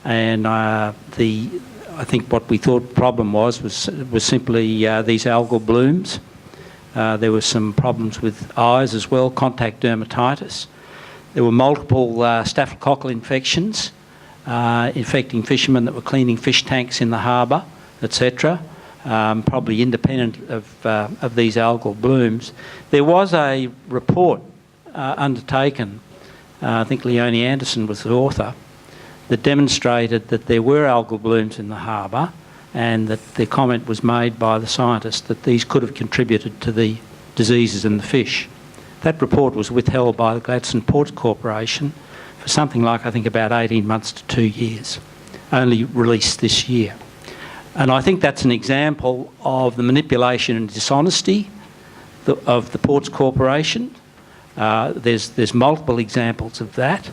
And I think what we thought the problem was simply these algal blooms. There were some problems with eyes as well, contact dermatitis. There were multiple staphylococcal infections infecting fishermen that were cleaning fish tanks in the harbour, etc., probably independent of these algal blooms. There was a report undertaken, I think Leonie Anderson was the author, that demonstrated that there were algal blooms in the harbour, and that the comment was made by the scientists that these could have contributed to the diseases in the fish. That report was withheld by the Gladstone Ports Corporation for something like, I think, about 18 months to 2 years, only released this year. And I think that's an example of the manipulation and dishonesty of the Ports Corporation. There's multiple examples of that.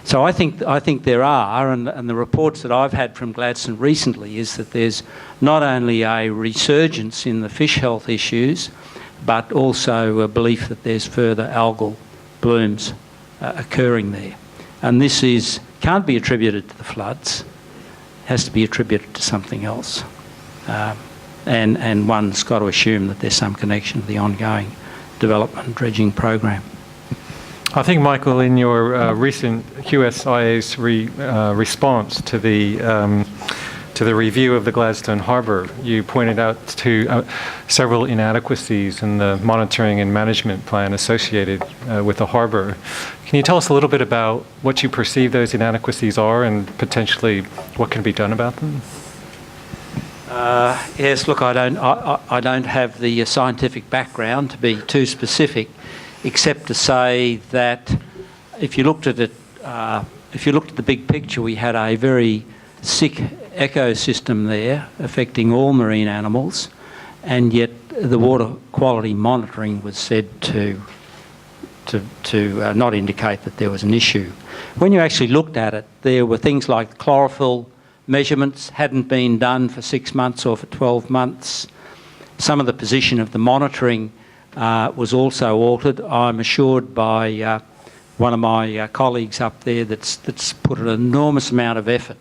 So I think there are, and the reports that I've had from Gladstone recently is that there's not only a resurgence in the fish health issues, but also a belief that there's further algal blooms occurring there. And this can't be attributed to the floods, it has to be attributed to something else. And one's got to assume that there's some connection to the ongoing development and dredging program. I think, Michael, in your recent QSIA's response to the review of the Gladstone Harbour, you pointed out to several inadequacies in the monitoring and management plan associated with the harbour. Can you tell us a little bit about what you perceive those inadequacies are and potentially what can be done about them? Yes, look, I don't have the scientific background to be too specific, except to say that if you looked at it, if you looked at the big picture, we had a very sick ecosystem there affecting all marine animals, and yet the water quality monitoring was said to not indicate that there was an issue. When you actually looked at it, there were things like chlorophyll measurements hadn't been done for 6 months or for 12 months. Some of the position of the monitoring was also altered. I'm assured by one of my colleagues up there that's put an enormous amount of effort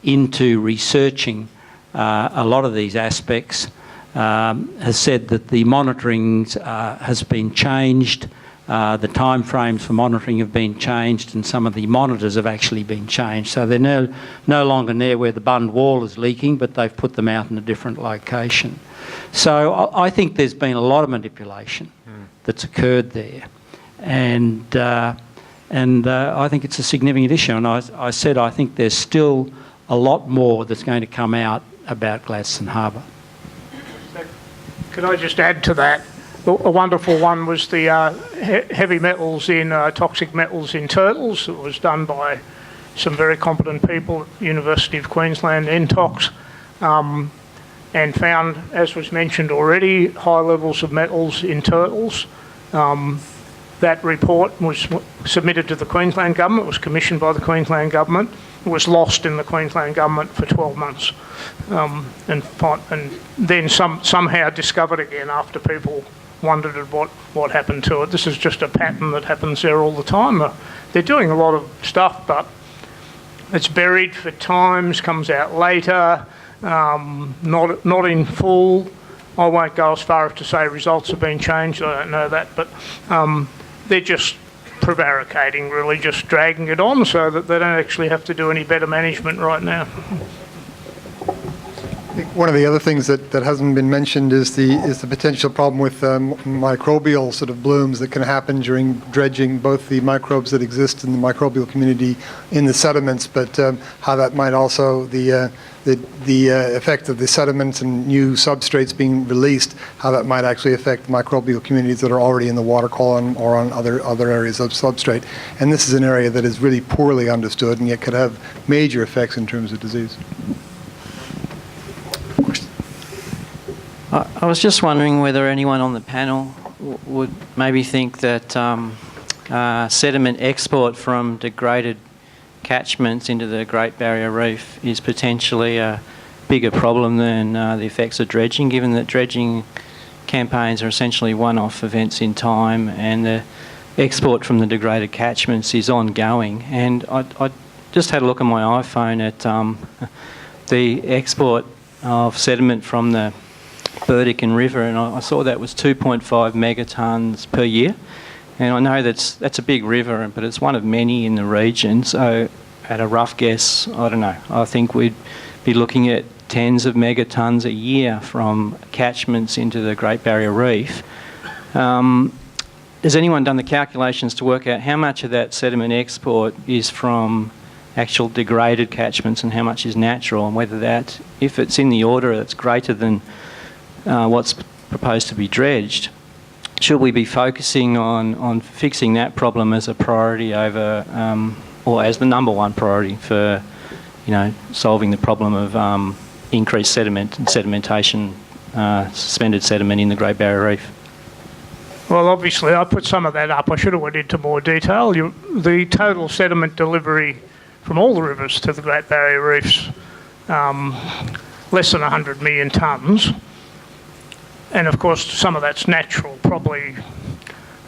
into researching a lot of these aspects, has said that the monitoring has been changed, the time frames for monitoring have been changed, and some of the monitors have actually been changed. So they're no longer near where the bund wall is leaking, but they've put them out in a different location. So I think there's been a lot of manipulation that's occurred there. And I think it's a significant issue. And I said I think there's still a lot more that's going to come out about Gladstone Harbour. Could I just add to that? A wonderful one was the heavy metals in toxic metals in turtles. It was done by some very competent people at the University of Queensland, NTOX, and found, as was mentioned already, high levels of metals in turtles. That report was submitted to the Queensland government, was commissioned by the Queensland government. It was lost in the Queensland government for 12 months, and then somehow discovered again after people wondered at what happened to it. This is just a pattern that happens there all the time. They're doing a lot of stuff, but it's buried for times, comes out later, not in full. I won't go as far as to say results have been changed, I don't know that, but they're just prevaricating, really, just dragging it on so that they don't actually have to do any better management right now. I think one of the other things that hasn't been mentioned is the potential problem with microbial sort of blooms that can happen during dredging, both the microbes that exist in the microbial community in the sediments, but how that might also, the effect of the sediments and new substrates being released, how that might actually affect microbial communities that are already in the water column or on other areas of substrate. And this is an area that is really poorly understood and yet could have major effects in terms of disease. I was just wondering whether anyone on the panel would maybe think that sediment export from degraded catchments into the Great Barrier Reef is potentially a bigger problem than the effects of dredging, given that dredging campaigns are essentially one-off events in time and the export from the degraded catchments is ongoing. And I just had a look on my iPhone at the export of sediment from the Burdekin River, and I saw that was 2.5 megatons per year. And I know that's a big river, but it's one of many in the region. So at a rough guess, I don't know, I think we'd be looking at tens of megatons a year from catchments into the Great Barrier Reef. Has anyone done the calculations to work out how much of that sediment export is from actual degraded catchments and how much is natural, and whether that, if it's in the order that's greater than what's proposed to be dredged, should we be focusing on fixing that problem as a priority over, or as the number one priority for, solving the problem of increased sediment and sedimentation, suspended sediment in the Great Barrier Reef? Well, obviously, I put some of that up. I should have went into more detail. The total sediment delivery from all the rivers to the Great Barrier Reef's less than 100 million tonnes. And of course, some of that's natural, probably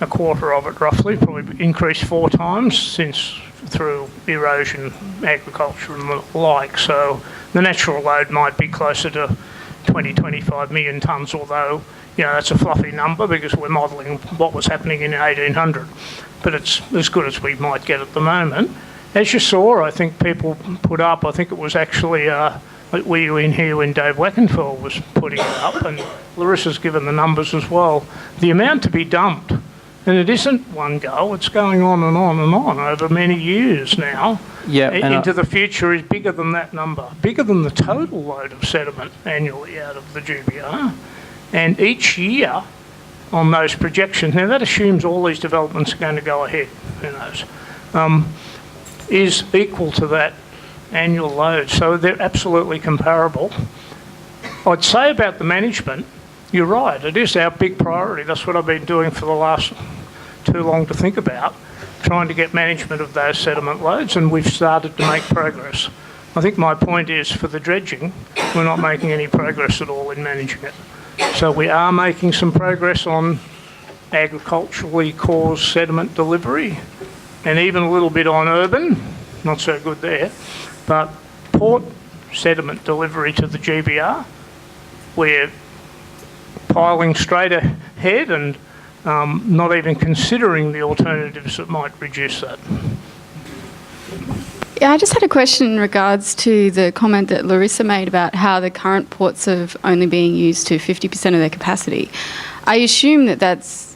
a quarter of it roughly, probably increased 4 times since through erosion, agriculture and the like. So the natural load might be closer to 25 million tonnes, although, that's a fluffy number because we're modelling what was happening in 1800. But it's as good as we might get at the moment. As you saw, I think people put up, I think it was actually, were you in here when Dave Wackenfeld was putting it up, and Larissa's given the numbers as well. The amount to be dumped, and it isn't one go, it's going on and on and on over many years now, into the future is bigger than that number, bigger than the total load of sediment annually out of the GBR. And each year on those projections, now that assumes all these developments are going to go ahead, who knows, is equal to that annual load. So they're absolutely comparable. I'd say about the management, you're right, it is our big priority. That's what I've been doing for the last too long to think about, trying to get management of those sediment loads, and we've started to make progress. I think my point is for the dredging, we're not making any progress at all in managing it. So we are making some progress on agriculturally caused sediment delivery, and even a little bit on urban, not so good there, but port sediment delivery to the GBR, we're piling straight ahead and not even considering the alternatives that might reduce that. Yeah, I just had a question in regards to the comment that Larissa made about how the current ports are only being used to 50% of their capacity. I assume that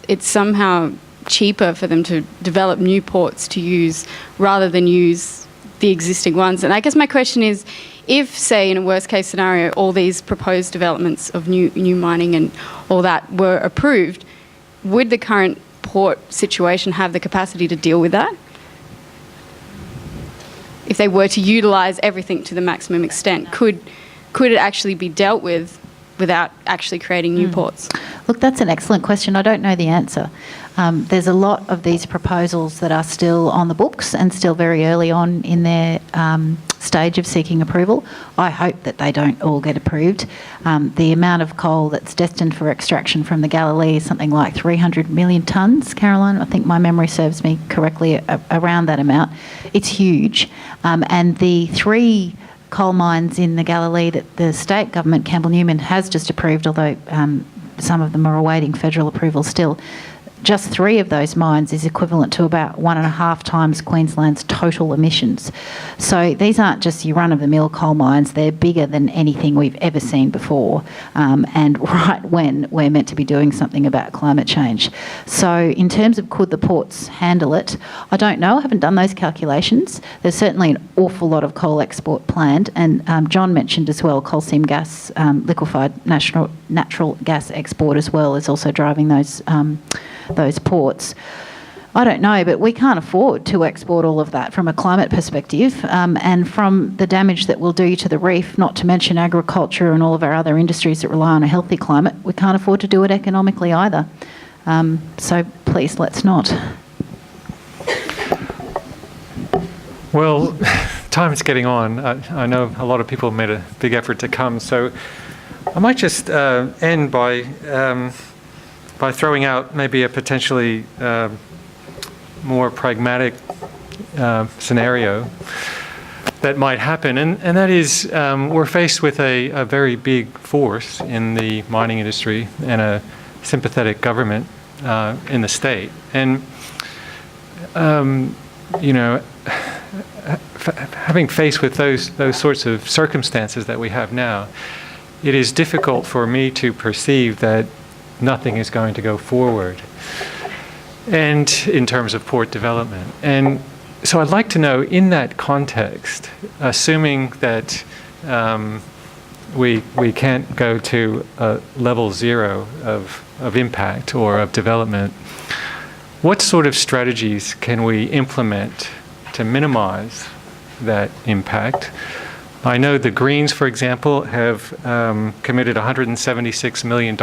it's somehow cheaper for them to develop new ports to use rather than use the existing ones. And I guess my question is, if, say, in a worst case scenario, all these proposed developments of new mining and all that were approved, would the current port situation have the capacity to deal with that? If they were to utilise everything to the maximum extent, could it actually be dealt with without actually creating new ports? Look, that's an excellent question. I don't know the answer. There's a lot of these proposals that are still on the books and still very early on in their stage of seeking approval. I hope that they don't all get approved. The amount of coal that's destined for extraction from the Galilee is something like 300 million tonnes, Caroline. I think my memory serves me correctly, around that amount. It's huge. And the 3 coal mines in the Galilee that the state government, Campbell Newman, has just approved, although some of them are awaiting federal approval still. Just 3 of those mines is equivalent to about 1.5 times Queensland's total emissions. So these aren't just your run-of-the-mill coal mines, they're bigger than anything we've ever seen before, and right when we're meant to be doing something about climate change. So in terms of could the ports handle it, I don't know, I haven't done those calculations. There's certainly an awful lot of coal export planned, and John mentioned as well coal seam gas, liquefied natural gas export as well is also driving those ports. I don't know, but we can't afford to export all of that from a climate perspective, and from the damage that will do to the reef, not to mention agriculture and all of our other industries that rely on a healthy climate. We can't afford to do it economically either. So please, let's not. Well, time's getting on. I know a lot of people made a big effort to come, so I might just end by throwing out maybe a potentially more pragmatic scenario that might happen, and that is we're faced with a very big force in the mining industry and a sympathetic government in the state. And, having faced with those sorts of circumstances that we have now, it is difficult for me to perceive that nothing is going to go forward, and in terms of port development. And so I'd like to know, in that context, assuming that we can't go to level 0 of impact or of development, what sort of strategies can we implement to minimize that impact? I know the Greens, for example, have committed $176 million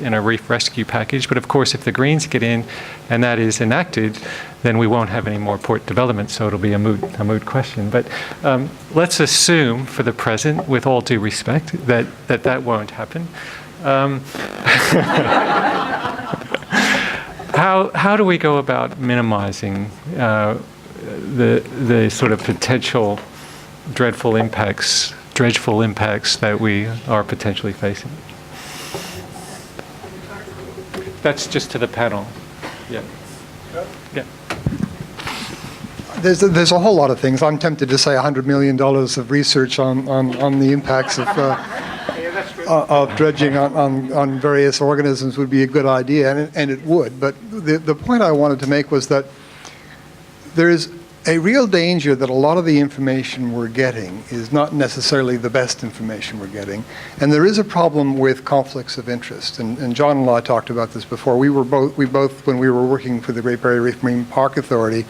in a reef rescue package. But of course, if the Greens get in and that is enacted, then we won't have any more port development, so it'll be a moot question. But let's assume, for the present, with all due respect, that won't happen. How do we go about minimizing the sort of potential dreadful impacts that we are potentially facing? That's just to the panel. Yeah. Yeah. There's a whole lot of things. I'm tempted to say $100 million of research on the impacts of dredging on various organisms would be a good idea, and it would. But the point I wanted to make was that there is a real danger that a lot of the information we're getting is not necessarily the best information we're getting. And there is a problem with conflicts of interest. And John and I talked about this before. We both, when we were working for the Great Barrier Reef Marine Park Authority,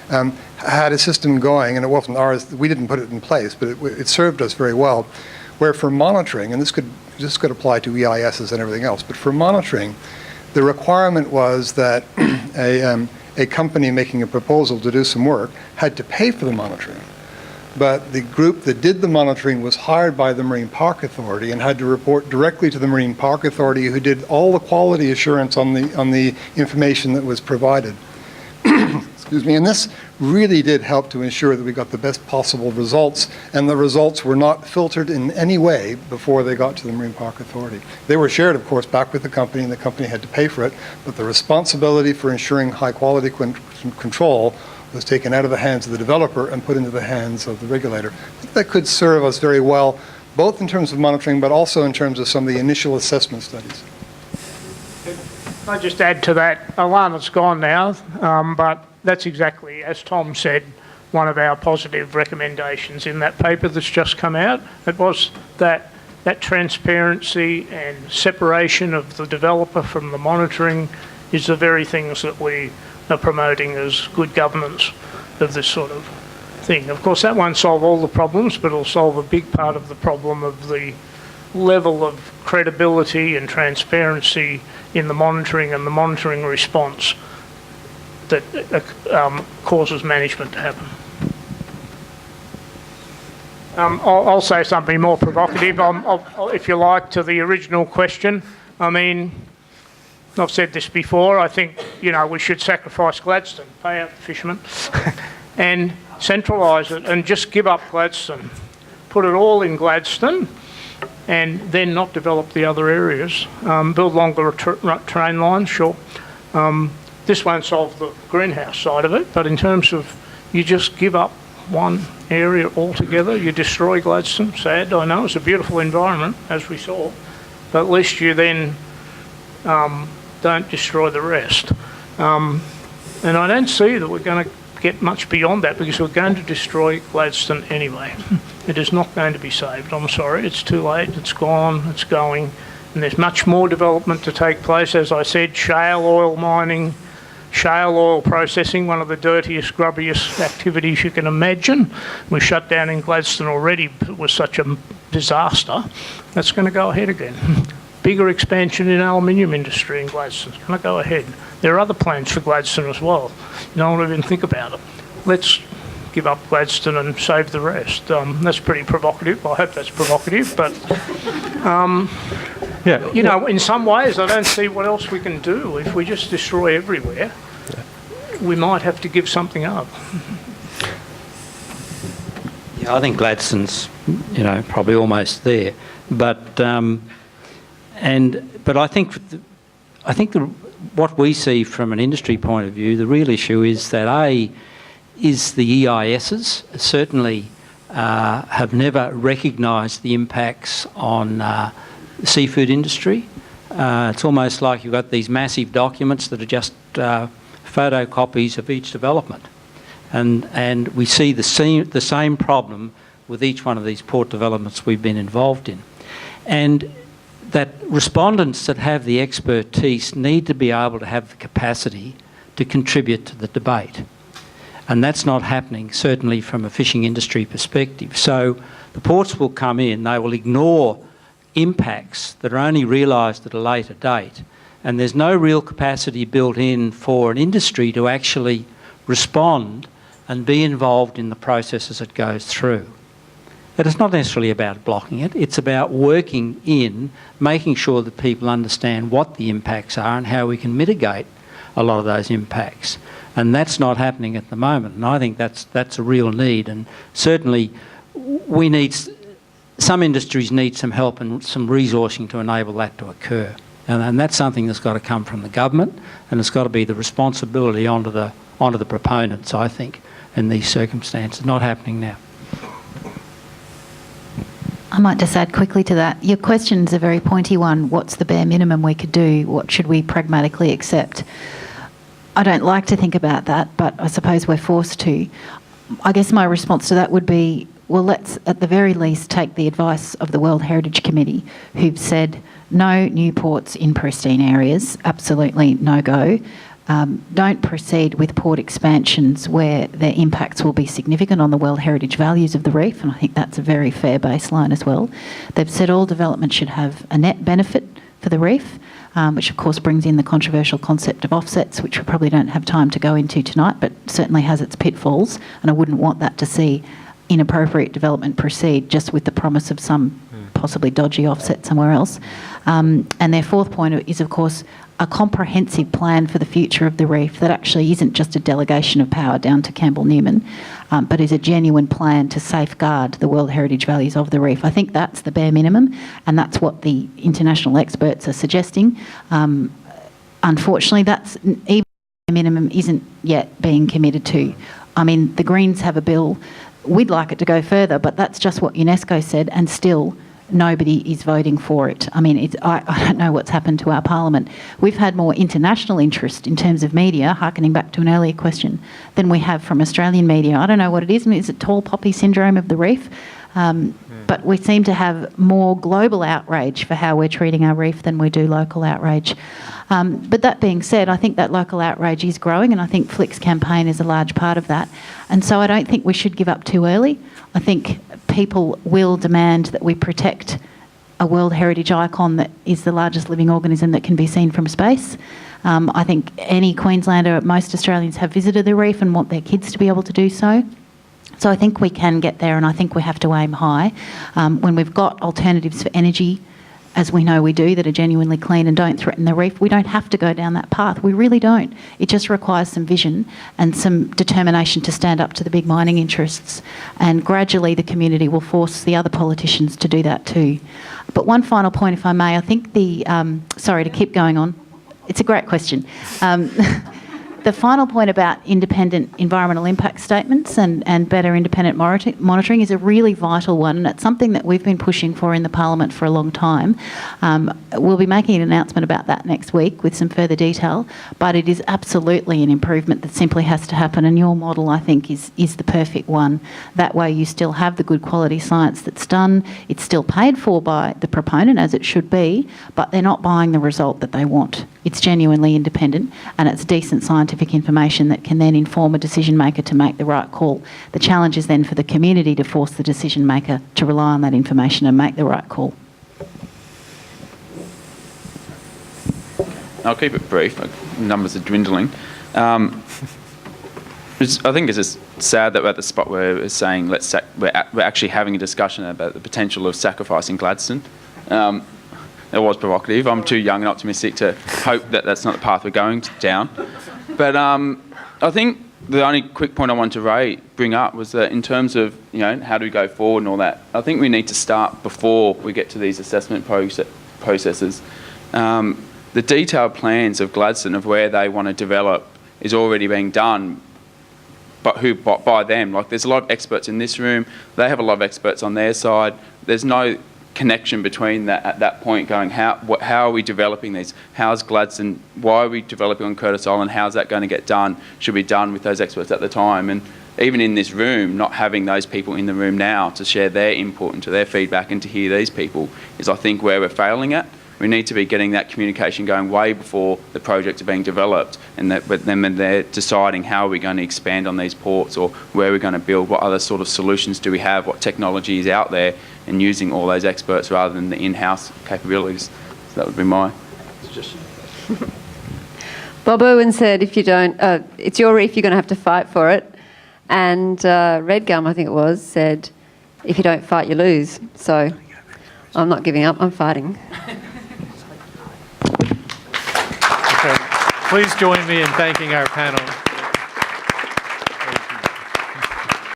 had a system going, and it wasn't ours, we didn't put it in place, but it served us very well, where for monitoring, and this could apply to EISs and everything else, but for monitoring, the requirement was that a company making a proposal to do some work had to pay for the monitoring. But the group that did the monitoring was hired by the Marine Park Authority and had to report directly to the Marine Park Authority, who did all the quality assurance on the information that was provided. Excuse Excuse me, and this really did help to ensure that we got the best possible results, and the results were not filtered in any way before they got to the Marine Park Authority. They were shared, of course, back with the company, and the company had to pay for it, but the responsibility for ensuring high-quality control was taken out of the hands of the developer and put into the hands of the regulator. I think that could serve us very well, both in terms of monitoring, but also in terms of some of the initial assessment studies. I'll just add to that. Alana's gone now, but that's exactly, as Tom said, one of our positive recommendations in that paper that's just come out. It was that transparency and separation of the developer from the monitoring is the very things that we are promoting as good governance of this sort of thing. Of course, that won't solve all the problems, but it'll solve a big part of the problem of the level of credibility and transparency in the monitoring and the monitoring response that causes management to happen. I'll say something more provocative, if you like, to the original question. I mean, I've said this before, I think, we should sacrifice Gladstone, pay out the fishermen, and centralise it and just give up Gladstone. Put it all in Gladstone and then not develop the other areas. Build longer train lines, sure. This won't solve the greenhouse side of it, but in terms of you just give up one area altogether, you destroy Gladstone. Sad, I know, it's a beautiful environment, as we saw, but at least you then don't destroy the rest. And I don't see that we're going to get much beyond that because we're going to destroy Gladstone anyway. It is not going to be saved. I'm sorry, it's too late, it's gone, it's going, and there's much more development to take place. As I said, shale oil mining, shale oil processing, one of the dirtiest, grubbiest activities you can imagine. We shut down in Gladstone already. It was such a disaster. That's going to go ahead again. Bigger expansion in aluminium industry in Gladstone. It's going to go ahead. There are other plans for Gladstone as well. You don't want to even think about it. Let's give up Gladstone and save the rest. That's pretty provocative. I hope that's provocative, but yeah. In some ways, I don't see what else we can do. If we just destroy everywhere, we might have to give something up. Yeah, I think Gladstone's, probably almost there, but I think what we see from an industry point of view, the real issue is that is the EISs certainly have never recognised the impacts on the seafood industry. It's almost like you've got these massive documents that are just photocopies of each development. And we see the same problem with each one of these port developments we've been involved in. And that respondents that have the expertise need to be able to have the capacity to contribute to the debate. And that's not happening, certainly from a fishing industry perspective. So the ports will come in, they will ignore impacts that are only realised at a later date, and there's no real capacity built in for an industry to actually respond and be involved in the processes it goes through. But it's not necessarily about blocking it, it's about working in, making sure that people understand what the impacts are and how we can mitigate a lot of those impacts. And that's not happening at the moment, and I think that's a real need. And certainly some industries need some help and some resourcing to enable that to occur. And that's something that's got to come from the government, and it's got to be the responsibility onto the proponents, I think, in these circumstances. Not happening now. I might just add quickly to that. Your question's a very pointy one. What's the bare minimum we could do? What should we pragmatically accept? I don't like to think about that, but I suppose we're forced to. I guess my response to that would be, well, let's at the very least take the advice of the World Heritage Committee, who've said no new ports in pristine areas, absolutely no go. Don't proceed with port expansions where their impacts will be significant on the World Heritage values of the reef, and I think that's a very fair baseline as well. They've said all development should have a net benefit for the reef, which of course brings in the controversial concept of offsets, which we probably don't have time to go into tonight, but certainly has its pitfalls, and I wouldn't want that to see inappropriate development proceed just with the promise of some possibly dodgy offset somewhere else. And their fourth point is, of course, a comprehensive plan for the future of the reef that actually isn't just a delegation of power down to Campbell Newman, but is a genuine plan to safeguard the World Heritage values of the reef. I think that's the bare minimum, and that's what the international experts are suggesting. Unfortunately, that's even the minimum isn't yet being committed to. I mean, the Greens have a bill. We'd like it to go further, but that's just what UNESCO said, and still nobody is voting for it. I mean, I don't know what's happened to our parliament. We've had more international interest in terms of media, harkening back to an earlier question, than we have from Australian media. I don't know what it is. I mean, is it tall poppy syndrome of the reef? But we seem to have more global outrage for how we're treating our reef than we do local outrage. But that being said, I think that local outrage is growing, and I think Flick's campaign is a large part of that. And so I don't think we should give up too early. I think people will demand that we protect a World Heritage icon that is the largest living organism that can be seen from space. I think any Queenslander, most Australians have visited the reef and want their kids to be able to do so. So I think we can get there, and I think we have to aim high. When we've got alternatives for energy, as we know we do, that are genuinely clean and don't threaten the reef, we don't have to go down that path. We really don't. It just requires some vision and some determination to stand up to the big mining interests. And gradually the community will force the other politicians to do that too. But one final point, if I may, I think sorry to keep going on. It's a great question. The final point about independent environmental impact statements and better independent monitoring is a really vital one, and it's something that we've been pushing for in the Parliament for a long time. We'll be making an announcement about that next week with some further detail, but it is absolutely an improvement that simply has to happen, and your model, I think, is the perfect one. That way you still have the good quality science that's done, it's still paid for by the proponent, as it should be, but they're not buying the result that they want. It's genuinely independent, and it's decent scientific information that can then inform a decision maker to make the right call. The challenge is then for the community to force the decision maker to rely on that information and make the right call. I'll keep it brief. Numbers are dwindling. I think it's just sad that we're at the spot where we're saying we're actually having a discussion about the potential of sacrificing Gladstone. It was provocative. I'm too young and optimistic to hope that that's not the path we're going down. But I think the only quick point I wanted to bring up was that in terms of, how do we go forward and all that, I think we need to start before we get to these assessment processes. The detailed plans of Gladstone of where they want to develop is already being done, but by them. Like, there's a lot of experts in this room. They have a lot of experts on their side. There's no connection between that at that point going, how are we developing these? How's Gladstone, why are we developing on Curtis Island? How's that going to get done? Should be done with those experts at the time. And even in this room, not having those people in the room now to share their input and to their feedback and to hear these people is, I think, where we're failing at. We need to be getting that communication going way before the projects are being developed, and that when they're deciding how are we going to expand on these ports or where we're going to build, what other sort of solutions do we have, what technology is out there, and using all those experts rather than the in-house capabilities. So that would be my suggestion. Bob Irwin said, if you don't, it's your reef, you're going to have to fight for it. And Red Gum, I think it was, said, if you don't fight, you lose. So I'm not giving up, I'm fighting. Okay. Please join me in thanking our panel.